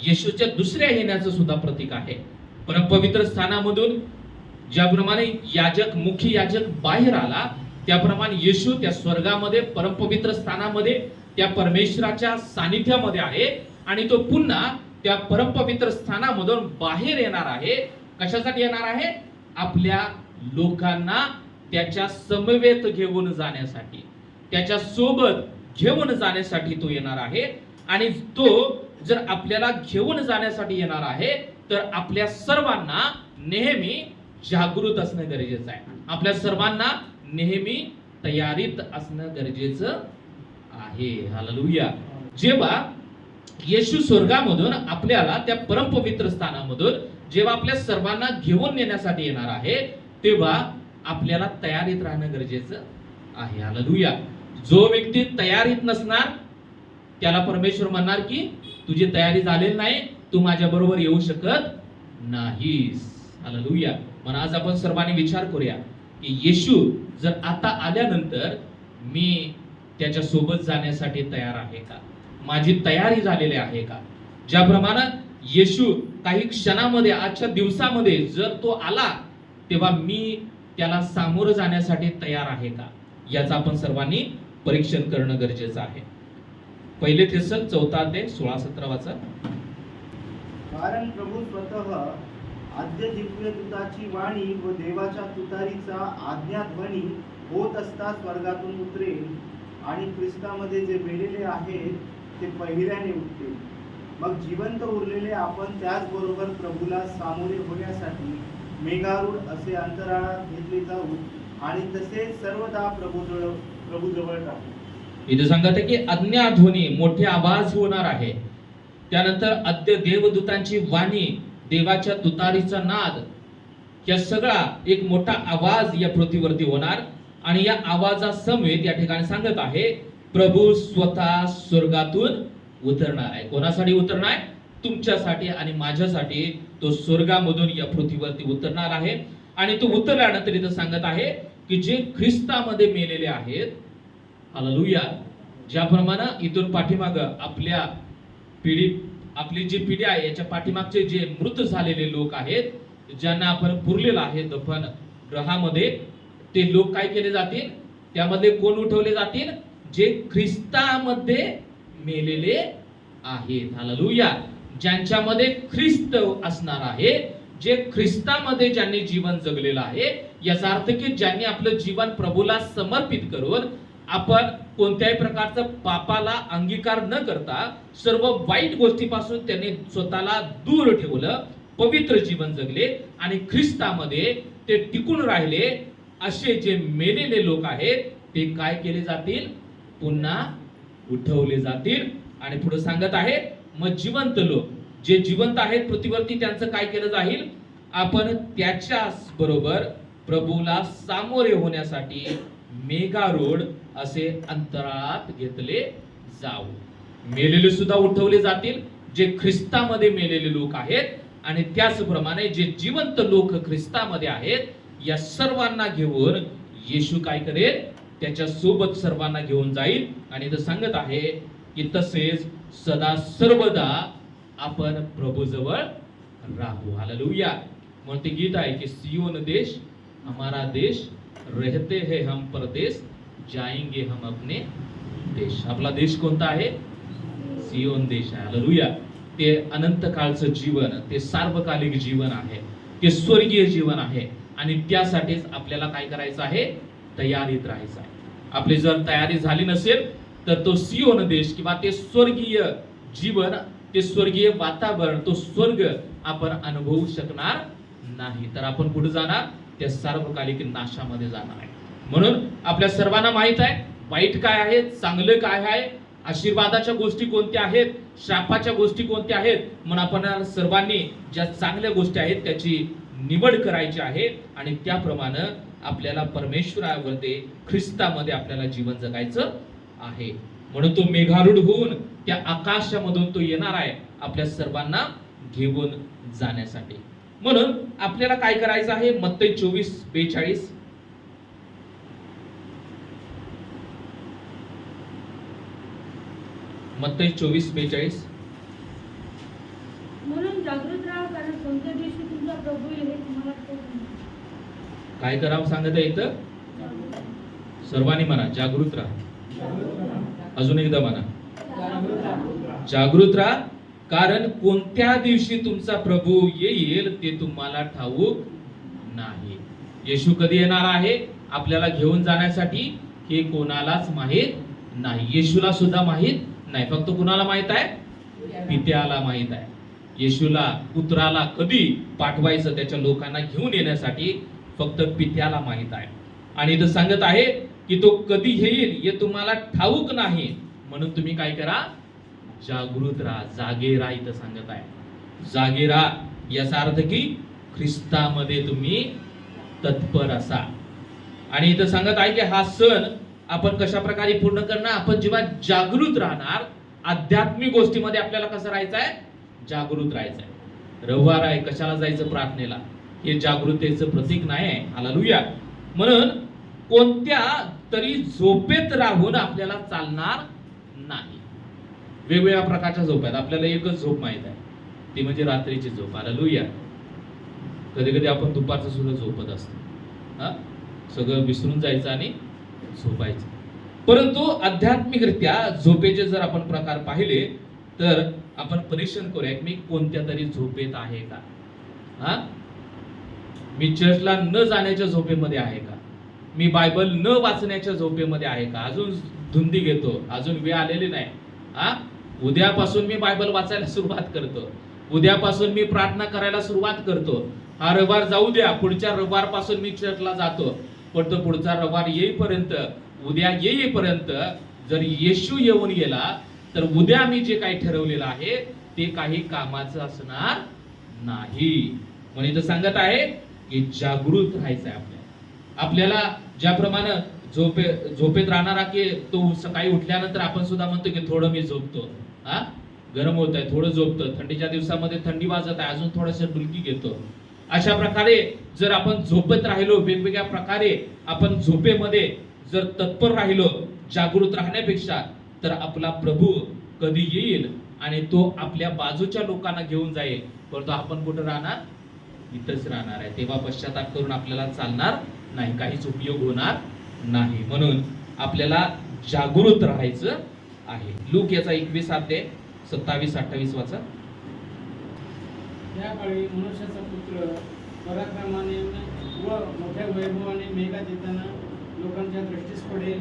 येशूच्या दुसऱ्या येण्याचं सुद्धा प्रतीक आहे. परमपवित्र स्थानामधून ज्याप्रमाणे मुख्य याजक बाहेर आला, त्याप्रमाणे येशू त्या स्वर्गामध्ये परमपवित्र स्थानामध्ये त्या परमेश्वराच्या सानिध्यामध्ये आहे आणि तो पुन्हा त्या परमपवित्र स्थानामधून बाहेर येणार आहे. कशासाठी येणार आहे? आपल्या लोकांना त्याच्या समवेत घेऊन जाण्यासाठी, त्याच्या सोबत घेऊन जाण्यासाठी तो येणार आहे. आणि तो जर आपल्याला घेऊन जाण्यासाठी येणार आहे तर आपल्या सर्वांना नेहमी जागृत असणं गरजेचं आहे. आपल्या सर्वांना नेहमी तयारीत असणं गरजेचं आहे. हालेलुया. जेव्हा येशू स्वर्गामधून आपल्याला त्या परमपवित्र स्थानामधून जेव्हा आपल्या सर्वांना घेऊन नेण्यासाठी येणार आहे, तेव्हा आपल्याला तयारीत राहणं गरजेचं आहे. हालेलुया. जो व्यक्ती तयारीत नसणार त्याला परमेश्वर म्हणणार की तुझी तयारी झालेली नाही, तू माझ्या बरोबर येऊ शकत नाहीस. हालेलुया. म्हणून आज आपण सर्वांनी विचार करूया की येशू जर आता आल्यानंतर मी त्याच्या सोबत जाण्यासाठी तयार आहे का? माझी तयारी झालेली आहे का? ज्याप्रमाणे येशू काही क्षणामध्ये, आजच्या दिवसामध्ये जर तो आला तेव्हा मी त्याला सामोरं जाण्यासाठी तयार आहे का, याचं आपण सर्वांनी परीक्षण करणं गरजेचं आहे. पहिले थेसल 4:16-17 वाचा. कारण प्रभू स्वतः आद्य दिव्यदूताची वाणी व देवाच्या तुतारीचा आज्ञाध्वनी होत असता स्वर्गातून उतरेल आणि ख्रिस्तामध्ये जे मेलेले आहेत ते पहिल्याने उठतील. मग जिवंत उरलेले आपण त्याचबरोबर प्रभूला सामोरे होण्यासाठी मेघारूढ असे अंतराळात घेतले जाऊ आणि तसेच सर्वदा प्रभूजवळ राहू. इथे सांगत आहे की आज्ञाध्वनी, मोठे आवाज होणार आहे. त्यानंतर आद्य देवदूतांची वाणी, देवाच्या तुतारीचा नाद, या सगळा एक मोठा आवाज या पृथ्वीवरती होणार. आणि या आवाजासमवेत या ठिकाणी सांगत आहे प्रभू स्वतः स्वर्गातून उतरणार आहे. कोणासाठी उतरणार आहे? तुमच्यासाठी आणि माझ्यासाठी तो स्वर्गामधून या पृथ्वीवरती उतरणार आहे. आणि तो उतरल्यानंतर इथं सांगत आहे की जे ख्रिस्तामध्ये मेलेले आहेत, हालेलुया, ज्याप्रमाणे इथून पाठीमाग आपल्या आपली जी पिढी आहे याच्या पाठीमागचे जे मृत झालेले लोक आहेत, ज्यांना आपण पुरलेलं आहे दफन ग्रहामध्ये, ते लोक काय केले जातील? त्यामध्ये कोण उठवले जातील? जे ख्रिस्तामध्ये मेलेले आहेत. हालेलुया. ज्यांच्यामध्ये ख्रिस्त असणार आहे, जे ख्रिस्तामध्ये ज्यांनी जीवन जगलेलं आहे, याचा अर्थ की ज्यांनी आपलं जीवन प्रभूला समर्पित करून आपण कोणत्याही प्रकारचं पापाला अंगीकार न करता सर्व वाईट गोष्टीपासून त्यांनी स्वतःला दूर ठेवलं, पवित्र जीवन जगले आणि ख्रिस्तामध्ये ते टिकून राहिले, असे जे मेलेले लोक आहेत ते काय केले जातील? पुन्हा उठवले जातील. आणि पुढे सांगत आहे मग जिवंत लोक, जे जिवंत आहेत पृथ्वीवरती, त्यांचं काय केलं जाईल? आपण त्याच्याच बरोबर प्रभूला सामोरे होण्यासाठी मेघारूढ असे अंतराळात घेतले जावं. मेलेले सुद्धा उठवले जातील, जे ख्रिस्तामध्ये मेलेले लोक आहेत, आणि त्याचप्रमाणे जे जिवंत लोक ख्रिस्तामध्ये आहेत, या सर्वांना घेऊन येशू काय करेल, त्याच्या सोबत सर्वांना घेऊन जाईल. आणि इथं सांगत आहे की तसेच सदा सर्वदा आपण प्रभूजवळ राहू. हालेलुया. म्हणून ते गीत आहे की सियोन देश हमारा देश, रहते हैं हम परदेश, जाएंगे हम अपने देश. आपला देश कोणता आहे? सियोन देश आहे. हालेलुया. ते अनंत काळचं जीवन, ते सार्वकालिक जीवन आहे, ते स्वर्गीय जीवन आहे. आणि त्यासाठीच आपल्याला काय करायचं आहे? तयारीत राहायचं आहे. आपली जर तयारी झाली नसेल तर तो सियोन देश किंवा ते स्वर्गीय जीवन, ते स्वर्गीय वातावरण, तो स्वर्ग आपण अनुभवू शकणार नाही. तर आपण कुठे जाणार? त्या सार्वकालिक नाशामध्ये जाणार आहे. म्हणून आपल्या सर्वांना माहित आहे वाईट काय आहे, चांगलं काय आहे, आशीर्वादाच्या गोष्टी कोणत्या आहेत, श्रापाच्या गोष्टी कोणत्या आहेत. म्हणून आपण सर्वांनी ज्या चांगल्या गोष्टी आहेत त्याची निवड करायची आहे. आणि त्याप्रमाणे आपल्याला परमेश्वरामध्ये, ख्रिस्तामध्ये आपल्याला जीवन जगायचं आहे. म्हणून तो मेघारूढ होऊन त्या आकाशामधून तो येणार आहे आपल्या सर्वांना घेऊन जाण्यासाठी. म्हणून आपल्याला काय करायचं आहे? मत्ती 24:42. मत्ती 24:42. म्हणून जागृत राहा, कारण कोणत्या दिवशी तुमचा प्रभू येईल हे तुम्हाला ठाऊक नाही. काय करावं सांगत आहे इथं? सर्वांनी म्हणा, जागृत राहा. अजून एकदा म्हणा, जागृत राहा, कारण कोणत्या दिवशी तुमचा प्रभू येईल ते तुम्हाला ठाऊक नाही. येशू कधी येणार आहे आपल्याला घेऊन जाण्यासाठी हे कोणालाच माहित नाही. येशूला सुद्धा माहित नाही. फक्त कुणाला माहित आहे? पित्याला माहित आहे. येशूला, पुत्राला कधी पाठवायचं त्याच्या लोकांना घेऊन येण्यासाठी फक्त पित्याला माहित आहे. आणि इथं सांगत आहे की तो कधी येईल हे तुम्हाला ठाऊक नाही. म्हणून तुम्ही काय करा? जागृत राहा, जागे राहा. इथं सांगत आहे जागे राहा, याचा अर्थ की ख्रिस्तामध्ये तुम्ही तत्पर असा. आणि इथं सांगत आहे की हा सण आपण कशा प्रकारे पूर्ण करणार? आपण जेव्हा जागृत राहणार, आध्यात्मिक गोष्टीमध्ये आपल्याला कसं राहायचं आहे? जागृत राहायचं आहे. रविवार आहे, कशाला जायचं प्रार्थनेला? हे जागृततेचं प्रतीक नाही आहे. हालेलुया. म्हणून कोणत्या तरी झोपेत राहून आपल्याला चालणार नाही. वेगवेगळ्या प्रकारच्या झोप आहेत. आपल्याला एकच झोप माहित आहे, ती म्हणजे रात्रीची झोप. हालेलुया. कधी कधी आपण दुपारचं सुद्धा झोपत असतो. सगळं विसरून जायचं आणि झोपायचं. परंतु आध्यात्मिकरित्या झोपेचे जर आपण प्रकार पाहिले तर आपण परीक्षण करूया मी कोणत्या तरी झोपेत आहे का? मी चर्चला न जाण्याच्या झोपेमध्ये आहे का? मी बायबल न वाचण्याच्या झोपेमध्ये आहे का? अजून धुंदी घेतो, अजून वेळ आलेली नाही. उद्यापासून मी बायबल वाचायला सुरुवात करतो, उद्यापासून मी प्रार्थना करायला सुरुवात करतो. हा रविवार जाऊ द्या, पुढच्या रविवार पासून मी चर्चला जातो. पण तो पुढचा रविवार येईपर्यंत, उद्या येईपर्यंत जर येशू येऊन गेला तर उद्या मी जे काही ठरवलेलं आहे ते काही कामाचं असणार नाही. म्हणून इथं सांगत आहे की जागृत राहायचं आहे आपल्याला. ज्याप्रमाणे झोपेत राहणारा की तो सकाळी उठल्यानंतर आपण सुद्धा म्हणतो की थोडं मी झोपतो, गरम होत आहे थोडं झोपतो, थंडीच्या दिवसामध्ये थंडी वाजत आहे अजून थोडंसं डुलकी घेतो. अशा प्रकारे जर आपण झोपत राहिलो, वेगवेगळ्या प्रकारे आपण झोपेमध्ये जर तत्पर राहिलो जागृत राहण्यापेक्षा, तर आपला प्रभू कधी येईल आणि तो आपल्या बाजूच्या लोकांना घेऊन जाईल. परंतु आपण कुठं राहणार? इथंच राहणार आहे. तेव्हा पश्चाताप करून आपल्याला चालणार नाही, काहीच उपयोग होणार नाही. म्हणून आपल्याला जागृत राहायचं आहे. लूक याचा 21:27-28 वाचा. त्याकाळी मनुष्याचा पुत्र पराक्रमाने व मोठ्या वैभवाने मेघात येताना लोकांच्या दृष्टीस पडेल.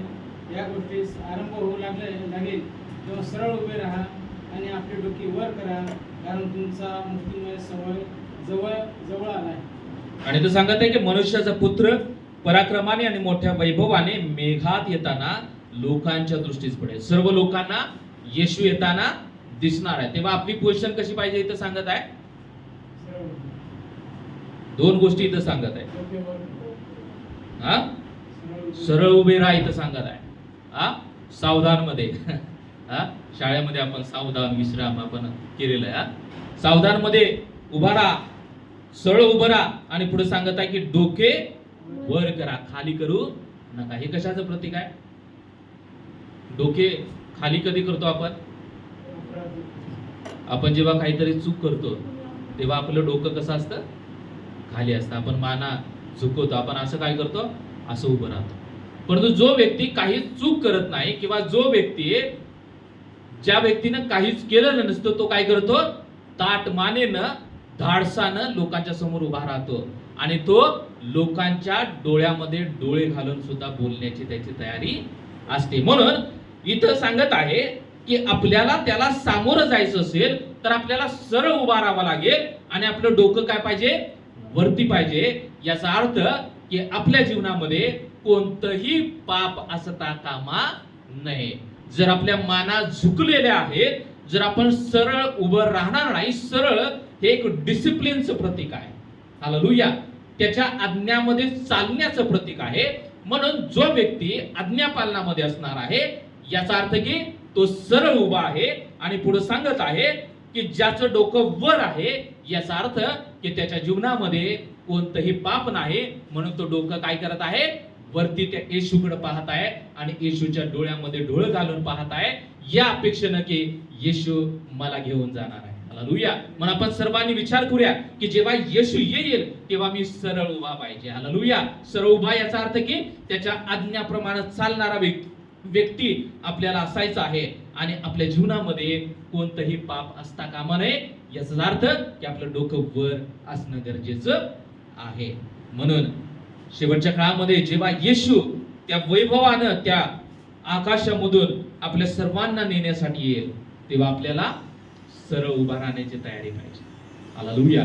या गोष्टीस आरंभ होऊ लागेल तेव्हा सरळ उभे राहा आणि आपली डोकी वर करा, कारण तुमचा मुक्तिमय समय जवळ आलाय. आणि तो सांगत आहे की मनुष्याचा पुत्र पराक्रमाने आणि मोठ्या वैभवाने मेघात येताना लोकांच्या दृष्टीस पडेल. सर्व लोकांना येशू येताना दिसणार आहे. तेव्हा आपली पोझिशन कशी पाहिजे इथं सांगत आहे. दोन गोष्टी इथं सांगत आहे. सरळ उभे राहा इथं सांगत आहे. सावधान मध्ये हा, शाळेमध्ये आपण सावधान विश्राम आपण केलेलं आहे. सावधान मध्ये उभा राहा, सरळ उभं राहा आणि पुढे सांगत आहे की डोके वर करा, खाली करू नका. हे कशाचं प्रतीक आहे? डोके खाली कधी करतो आपण? आपण जेव्हा काहीतरी चूक करतो तेव्हा आपलं डोकं कसं असतं? खाली असतं. आपण माना झुकवतो, आपण असं काय करतो? असं उभं राहतो. परंतु जो व्यक्ती काही चूक करत नाही किंवा जो व्यक्ती ज्या व्यक्तीनं काहीच केलेलं नसतं तो काय करतो? ताठ मानेनं धाडसानं लोकांच्या समोर उभा राहतो आणि तो लोकांच्या डोळ्यामध्ये डोळे घालून सुद्धा बोलण्याची त्याची तयारी असते. म्हणून इथं सांगत आहे की आपल्याला त्याला सामोरं जायचं असेल तर आपल्याला सरळ उभा राहावं लागेल आणि आपलं डोकं काय पाहिजे? वरती पाहिजे. याचा अर्थ की आपल्या जीवनामध्ये कोणतंही पाप असता कामा नये. जर आपल्या माना झुकलेल्या आहेत, जर आपण सरळ उभं राहणार नाही, सरळ हे एक डिसिप्लिनचं प्रतीक आहे. हालेलुया. त्याच्या आज्ञामध्ये चालण्याचं प्रतीक आहे. म्हणून जो व्यक्ती आज्ञा पालनामध्ये असणार आहे याचा अर्थ की तो सरळ उभा आहे आणि पुढे सांगत आहे की ज्याचं डोकं वर आहे याचा अर्थ की त्याच्या जीवनामध्ये कोणतंही पाप नाही. म्हणून तो डोकं काय करत आहे? वरती त्या येशूकडे पाहत आहे आणि येशूच्या डोळ्यामध्ये डोळे घालून पाहत आहे या अपेक्षेनं की येशू मला घेऊन जाणार आहे. हालेलुया. म्हणून आपण सर्वांनी विचार करूया की जेव्हा येशू येईल तेव्हा मी सरळ उभा पाहिजे. हालेलुया. सरळ उभा याचा अर्थ की त्याच्या आज्ञाप्रमाणे चालणारा व्यक्ती आपल्याला असायचा आहे आणि आपल्या जीवनामध्ये कोणतंही पाप असता कामा नये. याचा अर्थ की आपलं डोकं वर असणं गरजेचं आहे. म्हणून शेवटच्या काळामध्ये जेव्हा येशू त्या वैभवानं त्या आकाशामधून आपल्या सर्वांना नेण्यासाठी येईल तेव्हा आपल्याला सरळ उभा राहण्याची तयारी पाहिजे. हालेलुया.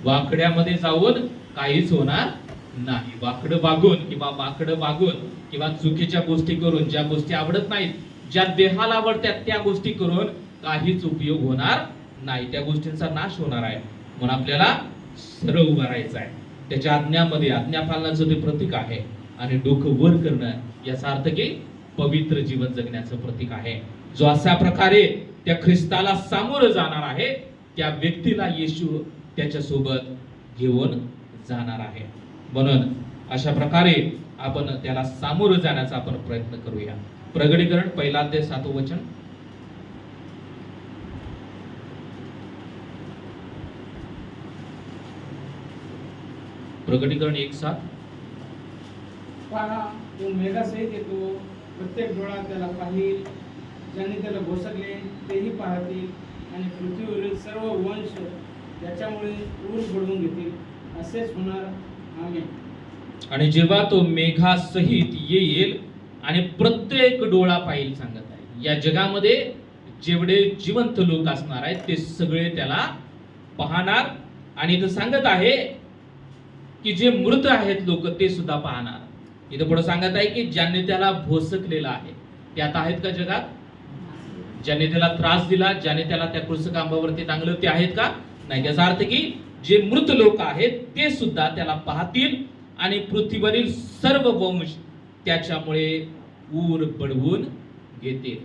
वाकड्यामध्ये जाऊन काहीच होणार नाही. वाकडं वागून किंवा चुकीच्या गोष्टी करून, ज्या गोष्टी आवडत नाहीत, ज्या देहाला आवडतात त्या गोष्टी करून काहीच उपयोग होणार नाही. त्या गोष्टींचा नाश होणार आहे. म्हणून आपल्याला सरळ उभा राहायचं आहे. त्याच्या आज्ञामध्ये, आज्ञापालनाचं ते प्रतीक आहे. आणि डोकं वर करणं याचा अर्थ की पवित्र जीवन जगण्याचं प्रतीक आहे. जो अशा प्रकारे त्या ख्रिस्ताला सामोरं जाणार आहे त्या व्यक्तीला येशू त्याच्या सोबत घेऊन जाणार आहे. म्हणून अशा प्रकारे आपण त्याला सामोरं जाण्याचा आपण प्रयत्न करूया. प्रगटीकरण 1:7 वचन. प्रगटीकरण 1:7. पहा, तो मेघासहित येतो, प्रत्येक डोळा त्याला पाहिल, ज्यांनी त्याला घोसकले तेही पाहतील आणि पृथ्वीवरील सर्व वंश त्याच्यामुळे ऊर बळवून घेतील. असेच होणार. आमेन. आणि जेव्हा तो मेघासहित येईल आणि प्रत्येक डोळा पाहिल सांगत आहे. या जगामध्ये जेवढे जिवंत लोक असणार आहेत ते सगळे त्याला पाहणार. आणि इथं सांगत आहे की जे मृत आहेत लोक ते सुद्धा पाहणार. इथं पुढे सांगत आहे की ज्यांनी त्याला भोसकलेलं आहे ते आता आहेत का जगात? ज्याने त्याला त्रास दिला, ज्याने त्याला त्या क्रूसखांबावरती टांगलं ते आहेत का? नाही. याचा अर्थ की जे मृत लोक आहेत ते सुद्धा त्याला पाहतील आणि पृथ्वीवरील सर्व वंश त्याच्यामुळे ऊर बढवून घेतील.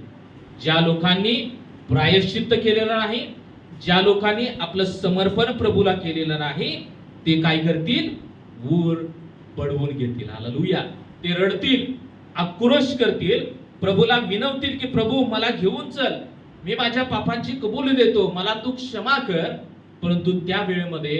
ज्या लोकांनी प्रायश्चित्त केलेलं नाही, ज्या लोकांनी आपलं समर्पण प्रभूला केलेलं नाही ते काय करतील? ऊर बढवून घेतील. हालेलुया. ते रडतील, आक्रोश करतील, प्रभूला विनवतील की प्रभू मला घेऊन चल, मी माझ्या पापांची कबुली देतो, मला तू क्षमा कर. परंतु त्या वेळेमध्ये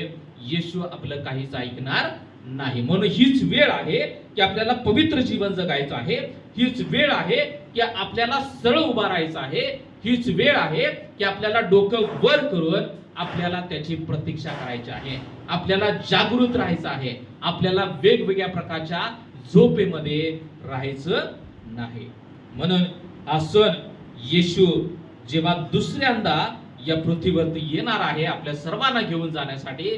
येशू आपलं काहीच ऐकणार नाही. म्हणून हीच वेळ आहे की आपल्याला पवित्र जीवन जगायचं आहे. हीच वेळ आहे की आपल्याला सरळ उभा राहायचं आहे. हीच वेळ आहे की आपल्याला डोकं वर करून आपल्याला त्याची प्रतीक्षा करायची आहे. आपल्याला जागृत राहायचं आहे. आपल्याला वेगवेगळ्या प्रकारच्या झोपेमध्ये राहायचं नाही. म्हणून हा सण येशू जेव्हा दुसऱ्यांदा या पृथ्वीवरती येणार आहे आपल्या सर्वांना घेऊन जाण्यासाठी,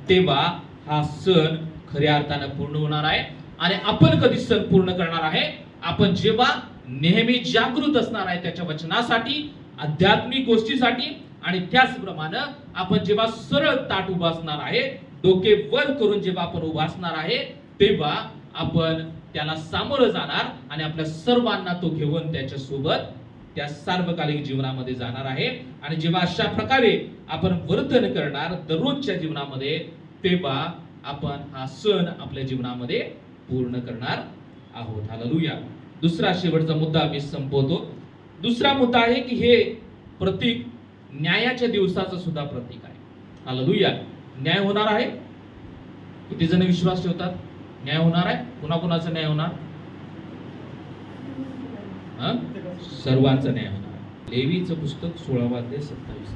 तेव्हा हा सण खऱ्या अर्थानं पूर्ण होणार आहे. आणि आपण कधी सण पूर्ण करणार आहे? आपण जेव्हा नेहमी जागृत असणार आहे त्याच्या वचनासाठी, आध्यात्मिक गोष्टीसाठी. आणि त्याचप्रमाणे आपण जेव्हा सरळ ताट उभा असणार आहे, डोके वर करून जेव्हा आपण उभा असणार आहे तेव्हा आपण त्याला सामोरं जाणार आणि आपल्या सर्वांना तो घेऊन त्याच्या सोबत त्या सार्वकालिक जीवनामध्ये जाणार आहे. आणि जेव्हा अशा प्रकारे आपण वर्तन करणार दररोजच्या जीवनामध्ये, तेव्हा आपण हा सण आपल्या जीवनामध्ये पूर्ण करणार आहोत. हालेलुया. दुसरा शेवटचा मुद्दा मी संपवतो. दुसरा मुद्दा आहे की हे प्रतीक न्यायाच्या दिवसाचं सुद्धा प्रतीक आहे. हालेलुया. न्याय होणार आहे. किती जण विश्वास ठेवतात न्याय होणार आहे? कुणाकुणाचा न्याय होणार? सर्वांचा न्याय होणार. लेवीचं पुस्तक 16:27.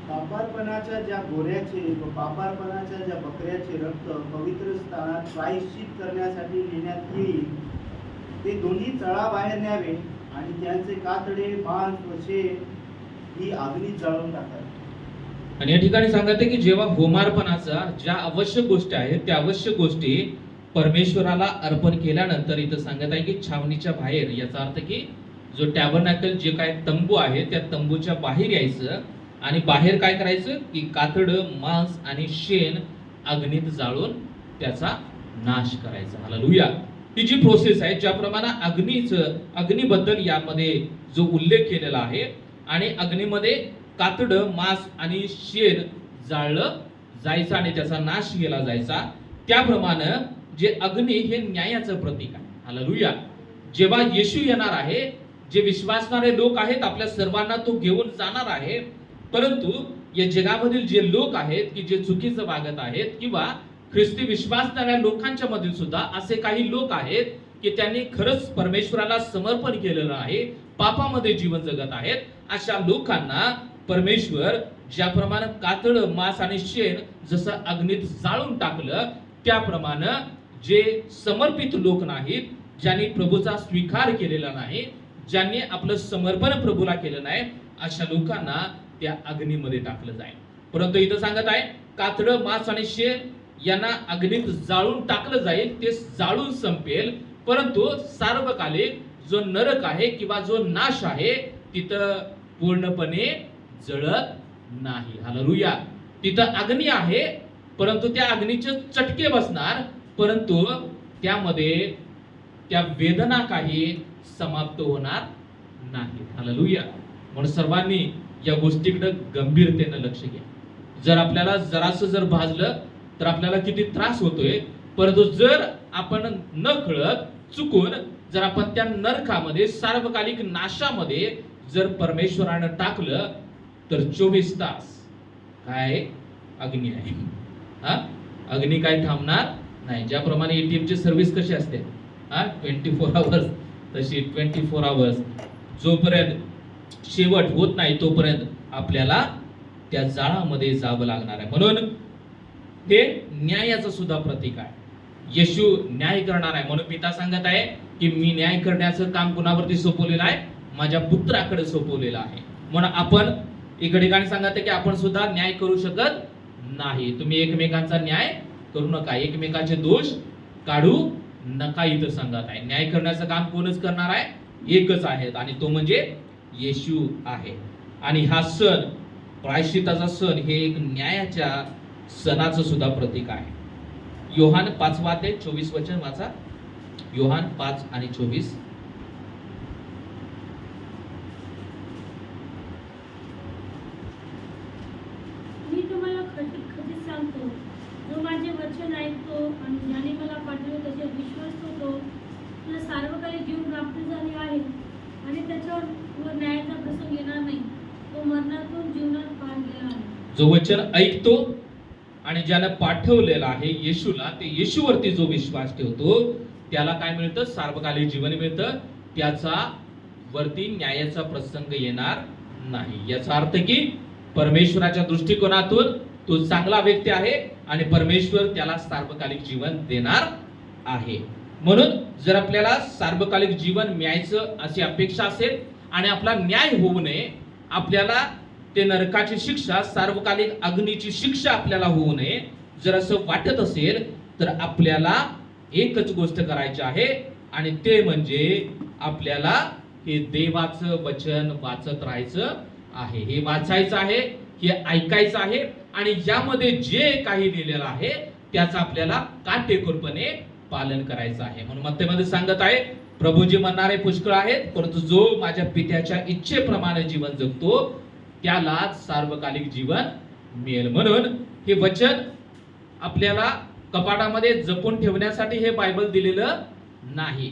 पापार्पणाच्या ज्या गोऱ्याचे व पापार्पणाच्या ज्या बकऱ्याचे रक्त पवित्र स्थानात प्रायश्चित करण्यासाठी नेण्यात येईल, ते दोन्ही तळाबाहेर न्यावे आणि त्यांचे कातडे, मांस व शेण ही अग्नीत जाळून टाकावे. आणि या ठिकाणी सांगत आहे की जेव्हा होमार्पणाचा ज्या आवश्यक गोष्टी आहेत त्या आवश्यक गोष्टी परमेश्वराला अर्पण केल्यानंतर इथं सांगत आहे की छावणीच्या बाहेर, याचा अर्थ की जो टॅबरनॅकल जे काय तंबू आहे त्या तंबूच्या बाहेर यायचं आणि बाहेर काय करायचं की कातडं, मांस आणि शेण अग्नीत जाळून त्याचा नाश करायचा. हालेलुया. ही जी प्रोसेस आहे, ज्याप्रमाणे अग्नीबद्दल यामध्ये जो उल्लेख केलेला आहे आणि अग्नीमध्ये कातडं, मांस आणि शेण जाळलं जायचं आणि त्याचा नाश केला जायचा, त्याप्रमाणे जे अग्नी हे न्यायाचं प्रतीक आहे. हालेलुया. जेव्हा येशू येणार आहे, जे विश्वासणारे लोक आहेत आपल्या सर्वांना तो घेऊन जाणार आहे, परंतु या जगामधील जे लोक आहेत की जे चुकीचं वागत आहेत किंवा ख्रिस्ती विश्वासणाऱ्या लोकांच्या मधील सुद्धा असे काही लोक आहेत की त्यांनी खरंच परमेश्वराला समर्पण केलेलं आहे, पापामध्ये जीवन जगत आहेत, अशा लोकांना परमेश्वर ज्याप्रमाणे कातडं, मांस आणि शेण जसं अग्नीत जाळून टाकलं, त्याप्रमाणे जे समर्पित लोक नाहीत, ज्यांनी प्रभूचा स्वीकार केलेला नाही, ज्यांनी आपलं समर्पण प्रभूला केलं नाही, अशा लोकांना त्या अग्नीमध्ये टाकलं जाईल. परंतु इथं सांगत आहे कातडं, मांस आणि शेण यांना अग्नीत जाळून टाकलं जाईल, ते जाळून संपेल, परंतु सार्वकालिक जो नरक आहे किंवा जो नाश आहे तिथं पूर्णपणे जळत नाही. हालेलुया. तिथं अग्नी आहे, परंतु त्या अग्नीचे चटके बसणार, परंतु त्यामध्ये त्या वेदना काही समाप्त होणार नाही. हालेलुया. म्हणून सर्वांनी या गोष्टीकडे गंभीरतेने लक्ष घ्या. जर आपल्याला जर भाजलं तर आपल्याला किती त्रास होतोय, परंतु जर आपण न कळत चुकून जर आपण त्या नरकामध्ये, सार्वकालिक नाशामध्ये जर परमेश्वरानं टाकलं तर 24 तास काय अग्नी आहे. अग्नी काय थांबणार नाही. ज्याप्रमाणे ATM ची सर्व्हिस कशी असते 24 आवर्स, तशी 24 आवर्स जोपर्यंत शेवट होत नाही तोपर्यंत आपल्याला त्या जाळामध्ये जावं लागणार आहे. म्हणून हे न्यायाचं सुद्धा प्रतीक आहे. येशू न्याय करणार आहे. म्हणून पिता सांगत आहे की मी न्याय करण्याचं काम कुणावरती सोपवलेलं आहे? माझ्या पुत्राकडे सोपवलेलं आहे. म्हणून आपण एका ठिकाणी सांगत आहे की आपण सुद्धा न्याय करू शकत नाही. तुम्ही एकमेकांचा न्याय करू नका, एकमेकांचे दोष काढू नका. इथं सांगत आहे न्याय करण्याचं काम कोणच करणार आहे? एकच आहे, आणि तो म्हणजे येशू आहे. आणि हा सण, प्रायश्चिताचा सण, हे एक न्यायाच्या सणाचं सुद्धा प्रतीक आहे. योहान 5:24 वचन वाचा. योहान 5 आणि 24. मी तुम्हाला खचित सांगतो, जो माझे वचन ऐकतो आणि ज्याने मला पाठवले त्याचे विश्वास ठेवतो, त्याला सार्वकालिक जीवन प्राप्त झाले आहे आणि त्याच्यावर न्यायाचा प्रसंग येणार नाही. तो मरणातून जीवनात पार गेला आहे. जो वचन ऐकतो आणि ज्याने पाठवलेला आहे येशूला, ते येशूवरती जो विश्वास ठेवतो त्याला काय मिळतं? सार्वकालिक जीवन मिळतं. त्याचा वरती न्यायाचा प्रसंग येणार नाही. याचा अर्थ की परमेश्वराच्या दृष्टिकोनातून तो चांगला व्यक्ती आहे आणि परमेश्वर त्याला सार्वकालिक जीवन देणार आहे. म्हणून जर आपल्याला सार्वकालिक जीवन मिळायचं अशी अपेक्षा असेल आणि आपला न्याय होऊ नये, आपल्याला ते नरकाची शिक्षा, सार्वकालिक अग्नीची शिक्षा आपल्याला होऊ नये जर असं वाटत असेल, तर आपल्याला एकच गोष्ट करायची आहे, आणि ते म्हणजे आपल्याला हे देवाचं वचन वाचत राहायचं आहे. हे वाचायचं आहे, हे ऐकायचं आहे, आणि यामध्ये जे काही लिहिलेलं आहे त्याचं आपल्याला काटेकोरपणे पालन करायचं आहे. म्हणून मत्तेमध्ये सांगत आहे, प्रभू जे म्हणणारे पुष्कळ आहेत, परंतु जो माझ्या पित्याच्या इच्छेप्रमाणे जीवन जगतो त्याला सार्वकालिक जीवन मिळेल. म्हणून हे वचन आपल्याला कपाटामध्ये जपून ठेवण्यासाठी हे बायबल दिलेलं नाही.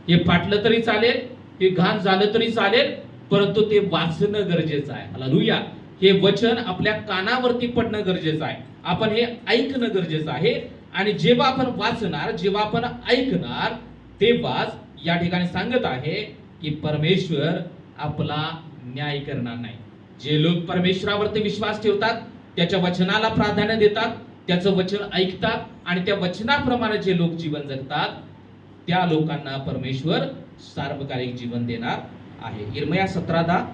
हे फाटलं तरी चालेल, हे घाण झालं तरी चालेल, परंतु ते वाचणं गरजेचं आहे. हालेलुया. हे वचन आपल्या कानावरती पडणं गरजेचं आहे. आपण हे ऐकणं गरजेचं आहे. आणि जेव्हा आपण वाचणार, जेव्हा आपण ऐकणार, तेव्हाच या ठिकाणी सांगत आहे की परमेश्वर आपला न्याय करणार नाही. जे लोक परमेश्वरावरती विश्वास ठेवतात, त्याच्या वचनाला प्राधान्य देतात, त्याचं वचन ऐकतात आणि त्या वचनाप्रमाणे जे लोक जीवन जगतात, त्या लोकांना परमेश्वर सार्वकालिक जीवन देणार आहे. यिर्मया 17:10.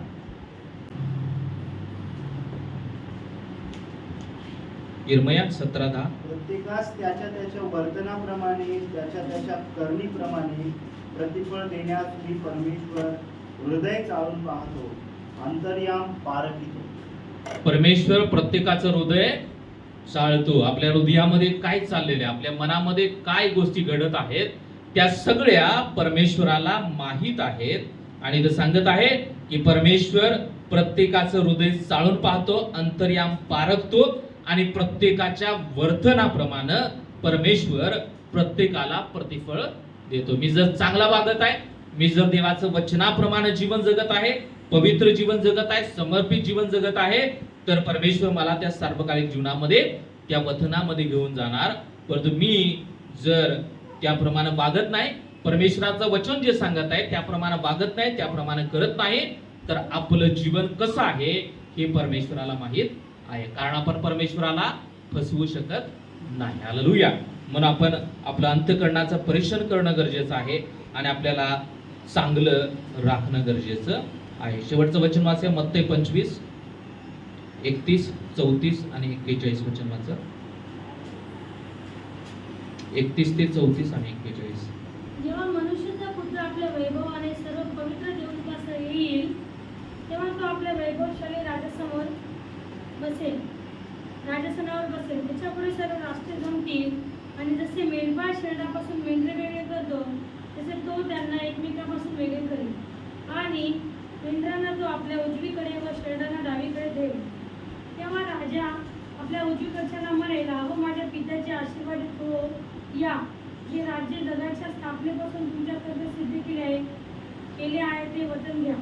यिर्मया 17:10. प्रत्येकास त्याच्या त्याच्या वर्तनाप्रमाणे, त्याच्या त्याच्या करणीप्रमाणे प्रतिफळ देण्यास मी परमेश्वर हृदय चालून पाहतो, अंतर्याम पारखितो. परमेश्वर प्रत्येकाचं हृदय चाळतो. आपल्या हृदयामध्ये काय चाललेलं आहे, आपल्या मनामध्ये काय गोष्टी घडत आहेत, त्या सगळ्या परमेश्वराला माहित आहेत. आणि इथं सांगत आहे की परमेश्वर प्रत्येकाचं हृदय चाळून पाहतो, अंतर्याम पारखतो आणि प्रत्येकाच्या वर्तनाप्रमाणे परमेश्वर प्रत्येकाला प्रतिफळ देतो. मी जर चांगला वागत आहे, मी जर देवाचं वचनाप्रमाणे जीवन जगत आहे, पवित्र जीवन जगत आहे, समर्पित जीवन जगत आहे, तर परमेश्वर मला त्या सार्वकालिक जीवनामध्ये, त्या वचनामध्ये घेऊन जाणार. परंतु मी जर त्याप्रमाणे वागत नाही, परमेश्वराचं वचन जे सांगत आहे त्याप्रमाणे वागत नाही, त्याप्रमाणे करत नाही, तर आपलं जीवन कसं आहे हे परमेश्वराला माहित आहे. कारण आपण परमेश्वराला फसवू शकत नाही. हालेलुया. म्हणून आपण आपलं अंतःकरणाचं परीक्षण करणं गरजेचं आहे आणि आपल्याला चांगलं राखणं गरजेचं आहे. शेवटचं वचन वाचा, मत्ते 25, 31, 34 आणि 41 वचन वाचा. 31 ते 34 आणि 41. जेव्हा मनुष्याचा पुत्र आपल्या वैभवाने सर्व पवित्र देवदूतांसह येईल, तेव्हा तो आपल्या वैभवशाली राजासमोर बसेल, राजासनावर बसेल. त्याच्यापुढे सर्व राष्ट्रे जमतील आणि जसे मेंढपाळ शेरडापासून मेंढरे वेगळे करतो, तसे तो त्यांना एकमेकांपासून वेगळे करेल आणि मेंढरांना तो आपल्या उजवीकडे व शेरडांना डावीकडे ठेवेल. तेव्हा राजा आपल्या उजवीकडच्याला म्हणेल, अहो माझ्या पित्याचे आशीर्वादित हो, या जे राज्य जगाच्या स्थापनेपासून तुमच्याकडे सिद्ध केले आहे ते वचन घ्या.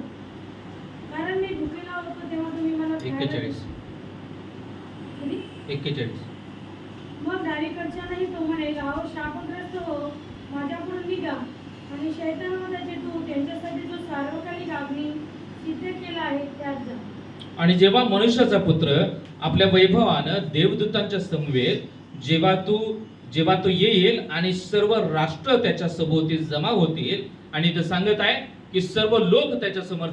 कारण मी भुकेला होतो तेव्हा तुम्ही मला खायला 41. दिले. 41. मग डावीकडच्यालाही तो म्हणेल, अहो शापग्रस्त हो, माझ्याकडून निघा आणि शैतानाचे तू त्यांच्यासाठी जो सार्वकालिक अग्नी सिद्ध केला आहे त्यात जा. आणि जेव्हा मनुष्याचा पुत्र आपल्या वैभवानं देवदूतांच्या समवेत जेव्हा तो येईल आणि सर्व राष्ट्र त्याच्या सभोवती जमा होतील, आणि इथं सांगत आहे की सर्व लोक त्याच्या समोर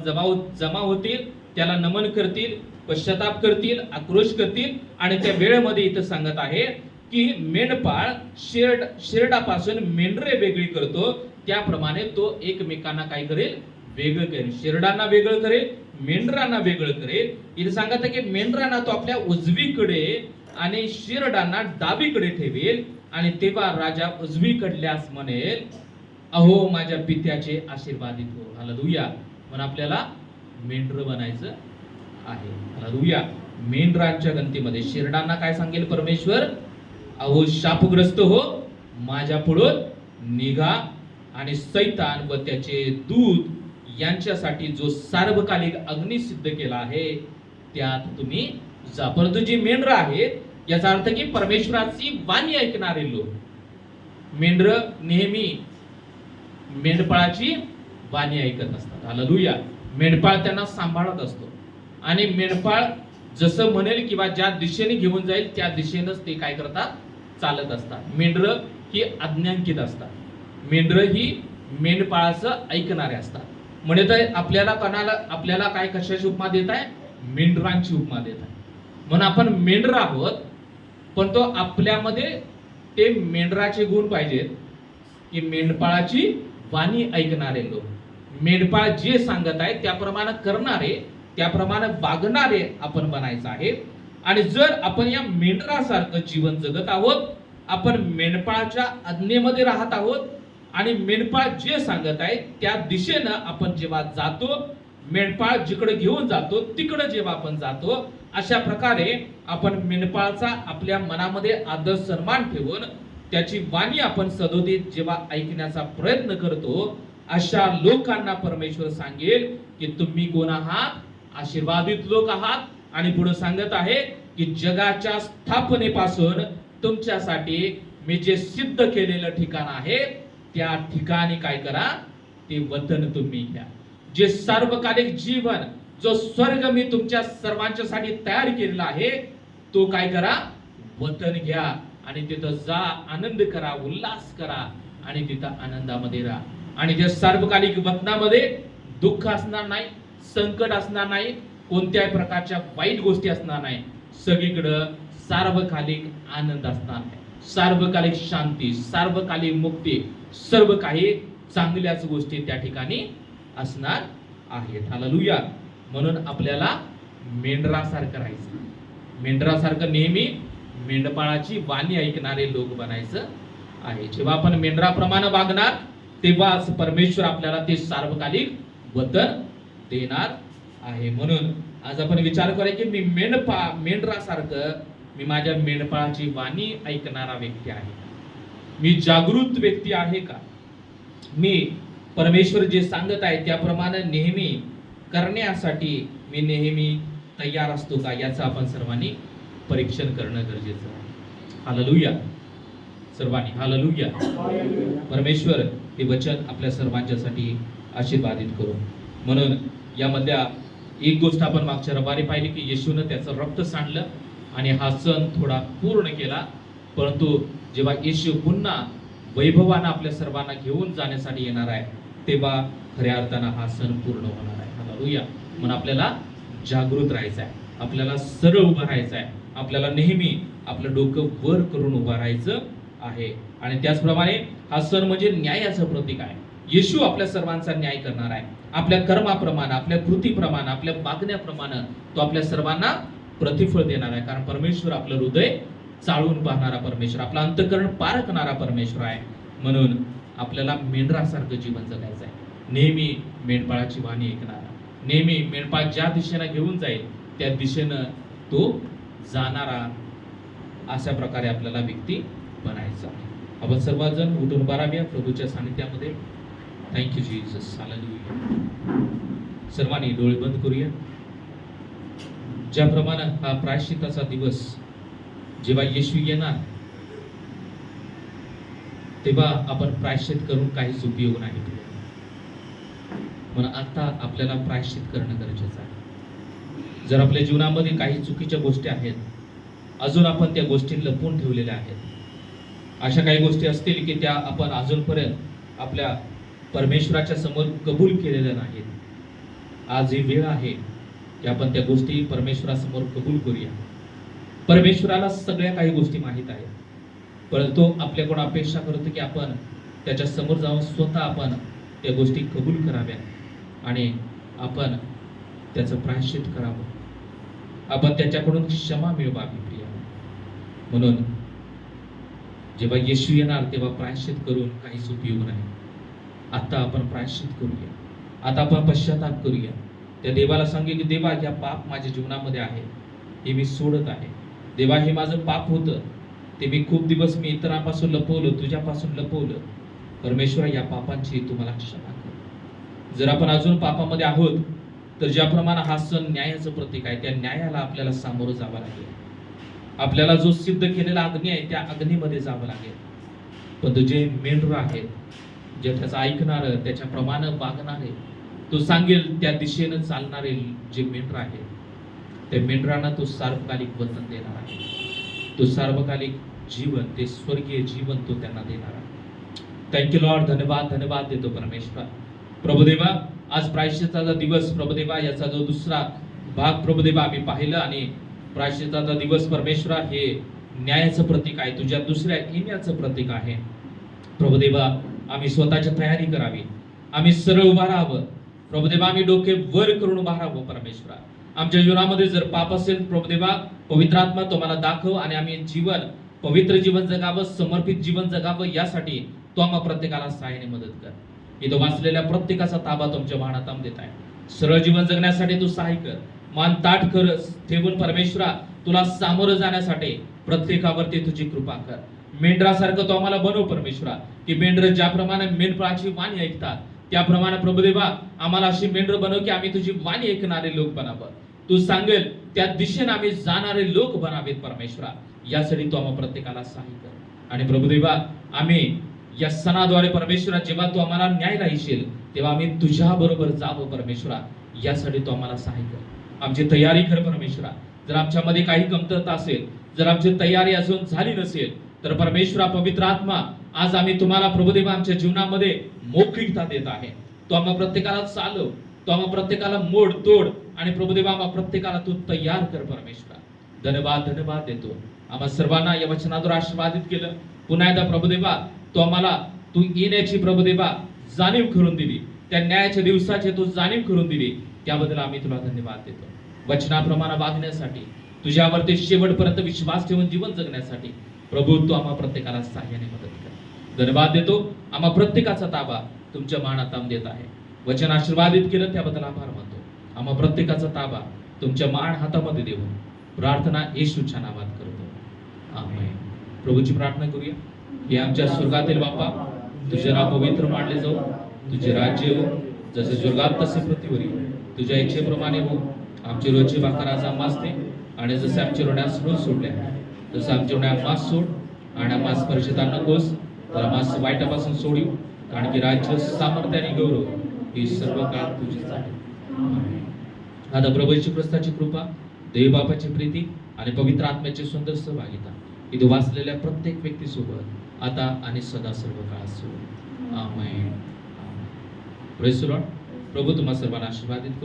जमा होतील, त्याला नमन करतील, पश्चाताप करतील, आक्रोश करतील. आणि त्या वेळेमध्ये इथं सांगत आहे की मेंढपाळ शेरडापासून मेंढरे वेगळी करतो, त्याप्रमाणे तो एकमेकांना काय करेल, वेगळं करेल. शेरडांना वेगळं करेल, मेंढरांना वेगळं करेल. इथे सांगत आहे की मेंढरांना तो आपल्या उजवीकडे आणि शेरडांना डावीकडे ठेवेल. आणि तेव्हा राजा उजवीकडल्यास म्हणेल, अहो माझ्या पित्याचे आशीर्वादित हो. हालेलुया. म्हणून आपल्याला मेंढर बनायचं आहे. हालेलुया. मेंढरांच्या गंतीमध्ये शेरडांना काय सांगेल परमेश्वर, अहो शापग्रस्त हो, माझ्या पुढून निघा आणि सैतान व त्याचे दूत यांच्यासाठी जो सार्वकालिक अग्नी सिद्ध केला आहे त्यात तुम्ही जा. परंतु जी मेंढर आहेत, याचा अर्थ की परमेश्वराची वाणी ऐकणारे लोक. मेंढर नेहमी मेंढपाळाची वाणी ऐकत असतात. हालेलुया. मेंढपाळ त्यांना सांभाळत असतो आणि मेंढपाळ जसं म्हणेल किंवा ज्या दिशेने घेऊन जाईल त्या दिशेनेच ते काय करतात, चालत असतात. मेंढर ही आज्ञांकित असतात. मेंढर ही मेंढपाळाचं ऐकणारे असतात. म्हणजे आपल्याला काय कशाची उपमा देत आहे, मेंढरांची उपमा देत आहे. म्हणून आपण मेंढर आहोत, पण तो आपल्यामध्ये ते मेंढराचे गुण पाहिजेत की मेंढपाळाची वाणी ऐकणारे लोक, मेंढपाळ जे सांगत आहे त्याप्रमाणे करणारे, त्याप्रमाणे वागणारे आपण बनायचं आहे. आणि जर आपण या मेंढरासारखं जीवन जगत आहोत आपण मेंढपाळाच्या आज्ञेमध्ये राहत आहोत आणि मेंढपाळ जे सांगत आहे त्या दिशेनं आपण जेव्हा जातो, मेंढपाळ जिकडे घेऊन जातो तिकडे जेव्हा आपण जातो, अशा प्रकारे आपण मेंढपाळाचा आपल्या मनामध्ये आदर सन्मान ठेवून त्याची वाणी आपण सदोदित जेव्हा ऐकण्याचा प्रयत्न करतो, अशा लोकांना परमेश्वर सांगेल की तुम्ही कोण आहात? आशीर्वादित लोक आहात. आणि पुढे सांगत आहे की जगाच्या स्थापनेपासून तुमच्यासाठी मी जे सिद्ध केलेलं ठिकाण आहे त्या ठिकाणी काय करा? ते वतन तुम्ही घ्या. जे सार्वकालिक जीवन, जो स्वर्ग मी तुमच्या सर्वांच्यासाठी तयार केलेला आहे, तो काय करा? वतन घ्या आणि तिथं जा, आनंद करा, उल्हास करा आणि तिथं आनंदामध्ये राहा. आणि त्या सार्वकालिक वतनामध्ये दुःख असणार नाही, संकट असणार नाही, कोणत्याही प्रकारच्या वाईट गोष्टी असणार नाही. सगळीकडं सार्वकालिक आनंद असणार आहे, सार्वकालिक शांती, सार्वकालिक मुक्ती, सर्व काही चांगल्याच गोष्टी त्या ठिकाणी असणार आहेत. हालेलुया. म्हणून आपल्याला मेंढरासारखं राहायचं, मेंढरासारखं नेहमी मेंढपाळाची वाणी ऐकणारे लोक बनायचं आहे. जेव्हा आपण मेंढराप्रमाणे वागणार तेव्हाच परमेश्वर आपल्याला ते सार्वकालिक वतन देणार आहे. म्हणून आज आपण विचार करूया की मी मेंढरासारखं मी माझ्या मेंढपाळाची वाणी ऐकणारा व्यक्ती आहे, मी जागृत व्यक्ती आहे का? मी परमेश्वर जे सांगत आहे त्याप्रमाणे नेहमी करण्यासाठी मी नेहमी तयार असतो का? याचं आपण सर्वांनी परीक्षण करणं गरजेचं आहे. हालेलुया. सर्वांनी हालेलुया. परमेश्वर हे वचन आपल्या सर्वांच्यासाठी आशीर्वादित करू. म्हणून यामधल्या एक गोष्ट आपण मागच्या रविवारी पाहिली की येशूनं त्याचं रक्त सांडलं आणि हा सण थोडा पूर्ण केला. परंतु जेव्हा येशू पुन्हा वैभवानं आपल्या सर्वांना घेऊन जाण्यासाठी येणार आहे तेव्हा खऱ्या अर्थानं हा सण पूर्ण होणार आहे. हालेलुया. म्हणून आपल्याला जागृत राहायचं आहे, आपल्याला सरळ उभं राहायचं आहे, आपल्याला नेहमी आपलं डोकं वर करून उभं राहायचं आहे. आणि त्याचप्रमाणे हा सण म्हणजे न्यायाचं प्रतीक आहे. येशू आपल्या सर्वांचा न्याय करणार आहे. आपल्या कर्माप्रमाणे, आपल्या कृतीप्रमाणे, आपल्या वागण्याप्रमाणे तो आपल्या सर्वांना प्रतिफळ देणार आहे. कारण परमेश्वर आपलं हृदय चाळून पाहणारा परमेश्वर, आपला अंतःकरण पारखणारा परमेश्वर आहे. म्हणून आपल्याला मेंढरासारखं जीवन जगायचं आहे, नेहमी मेंढपाळाची वाणी ऐकणारा, नेहमी मेंढपाळ ज्या दिशेनं घेऊन जाईल त्या दिशेनं तो जाणारा, अशा प्रकारे आपल्याला व्यक्ती बनायचा आहे. आपण सर्वजण उठून उभा राहूया प्रभूच्या सानिध्यामध्ये. Thank you Jesus. हालेलुया. सर्वांनी डोळे बंद करूया. ज्याप्रमाणे हा प्रायश्चित्ताचा दिवस जेव्हा येशू येणार तेव्हा आपण प्रायश्चित करून काहीच उपयोग नाही. म्हणून आता आपल्याला प्रायश्चित करणं गरजेचं आहे. जर आपल्या जीवनामध्ये काही चुकीच्या गोष्टी आहेत, अजून आपण त्या गोष्टी लपवून ठेवलेल्या आहेत, अशा काही गोष्टी असतील की त्या आपण अजूनपर्यंत आपल्या परमेश्वराच्या समोर कबूल केलेल्या नाहीत, आज ही वेळ आहे की आपण त्या गोष्टी परमेश्वरासमोर कबूल करूया. परमेश्वराला सगळ्या काही गोष्टी माहीत आहेत, परंतु आपल्याकडून अपेक्षा करतो की आपण त्याच्या समोर जाऊन स्वतः आपण त्या गोष्टी कबूल कराव्या आणि आपण त्याचं प्रायश्चित करावं, आपण त्याच्याकडून क्षमा मिळवावी. प्रिय म्हणून जेव्हा येशू येणार तेव्हा प्रायश्चित करून काहीच उपयोग नाही. आता आपण प्रायश्चित करूया, आता आपण पश्चाताप करूया. त्या देवाला सांगे की देवा, या पाप माझ्या जीवनामध्ये आहे, हे मी सोडत आहे. देवा, हे माझं पाप होतं, ते मी खूप दिवस मी इतरांपासून लपवलं, तुझ्यापासून लपवलं. परमेश्वर, या पापांची तुम्हाला क्षमा कर. जर आपण अजून पापामध्ये आहोत तर ज्याप्रमाणे हा सण न्यायाचं प्रतीक आहे, त्या न्यायाला आपल्याला सामोरं जावं लागेल. आपल्याला जो सिद्ध केलेला अग्नी आहे त्या अग्नीमध्ये जावं लागेल. पण जे मेंढर आहेत, जे त्याचं ऐकणारं, त्याच्याप्रमाणे वागणारे, तो सांगेल त्या दिशेनं चालणारे जे मेंढर आहेत, त्या मेंढरांना तो सार्वकालिक वतन देणार आहे. तो सार्वकालिक जीवन, ते स्वर्गीय जीवन तो त्यांना देणार आहे. Thank you Lord. धन्यवाद देतो परमेश्वर. प्रभुदेवा, आज प्रायश्चित्ताचा दिवस प्रभुदेवा, याचा जो दुसरा भाग प्रभुदेवा आम्ही पाहिलं, आणि प्रायश्चित्ताचा दिवस परमेश्वरा हे न्यायाचं प्रतीक आहे, तुझ्या दुसऱ्या येण्याचं प्रतीक आहे. प्रभुदेवा, आम्ही स्वतःची तयारी करावी, आम्ही सरळ उभा राहावं प्रभुदेवा, आम्ही डोके वर करून उभा राहावं. परमेश्वरा, आमच्या जीवनामध्ये जर पाप असेल प्रभुदेवा, पवित्र आत्मा तो मला दाखव आणि आम्ही जीवन पवित्र जीवन जगावं, समर्पित जीवन जगावं, यासाठी तो आम्हा प्रत्येकाला सहाय्याने मदत कर. इथं वाचलेल्या प्रत्येकाचा ताबा तुमच्या वाहनात देत आहे. सरळ जीवन जगण्यासाठी तू सहाय्य कर. मान ताठ कर ठेवून परमेश्वरा तुला सामोरं जाण्यासाठी प्रत्येकावरती तुझी कृपा कर. मेंढरासारखं तो आम्हाला बनव परमेश्वरा, की मेंढर ज्याप्रमाणे मेंढपाळाची वाणी ऐकतात त्याप्रमाणे प्रभुदेवा आम्हाला अशी मेंढर बनव की आम्ही तुझी वाणी ऐकणारे लोक बनावं. तू सांगेल त्या दिशेने आम्ही जाणारे लोक बनावेत परमेश्वरा. यासाठी तू आम्हा प्रत्येकाला सहाय्य कर. आणि प्रभुदेवा आम्ही या सणाद्वारे परमेश्वरा जेव्हा तू आम्हाला न्यायला येशील तेव्हा आम्ही तुझ्या बरोबर जावं परमेश्वरा. यासाठी तू आम्हाला सहाय्य कर. आमची तयारी कर परमेश्वरा. जर आमच्यामध्ये काही कमतरता असेल, जर आमची तयारी अजून झाली नसेल तर परमेश्वरा पवित्र आत्मा आज आम्ही तुम्हाला प्रभुदेवा आमच्या जीवनामध्ये मोकळीकता देत आहे. तो आम्हा प्रत्येकाला चालव, तो आम्हा प्रत्येकाला मोड तोड आणि प्रभुदेवा आम्हा प्रत्येकाला तू तयार कर परमेश्वरा. धन्यवाद देतो. आम्हा सर्वांना या वचनाद्वारे आशीर्वादित केलं. पुन्हा एकदा प्रभुदेवा तू येण्याची प्रभुदेवा जाणीव करून दिली, त्या न्यायाच्या दिवसाची तू जाणीव करून दिली, त्याबद्दल आम्ही तुला धन्यवाद देतो. वचनाप्रमाणे वागण्यासाठी, तुझ्यावरती शेवटपर्यंत विश्वास ठेवून जीवन जगण्यासाठी प्रभू तू आम्हा प्रत्येकाला सहाय्याने मदत कर. धन्यवाद देतो. आम्हा प्रत्येकाचा ताबा तुमच्या मानात देत आहे. वचन आशीर्वादित केलं त्याबद्दल आभार मानतो. आम्हा प्रत्येकाचा ताबा तुमच्या मान हातामध्ये देऊन प्रार्थना येशूच्या नावात करतो. आमेन. प्रभूची प्रार्थना करूया. हे आमच्या स्वर्गातील बापा, तुझे नाव पवित्र मानले जाऊ, तुझे राज्य येऊ, जसे स्वर्गात तसे पृथ्वीवर येऊ. तुझ्या इच्छेप्रमाणे हो. आमची रोजची भाकर आज आम्हास दे, आणि जसे आमच्या ऋणास रोज सोडल्या तसं आमच्या ऋण आम्हास सोड, आणि आम्हास परिषदा नकोस तर आम्हास वाईटापासून सोडीव, कारण की राज्य, सामर्थ्य आणि गौरव ही सर्व काळ तुझीच आहे. आमेन. आता प्रभू येशू ख्रिस्ताची कृपा, देव बापाची प्रीती आणि पवित्र आत्म्याची सुंदर सहभागिता इथे वाचलेल्या प्रत्येक व्यक्तीसोबत आता आणि सदा सर्व काळ असो. आमेन. Praise the Lord. प्रभू तुम्हा सर्वांना आशीर्वादित करो.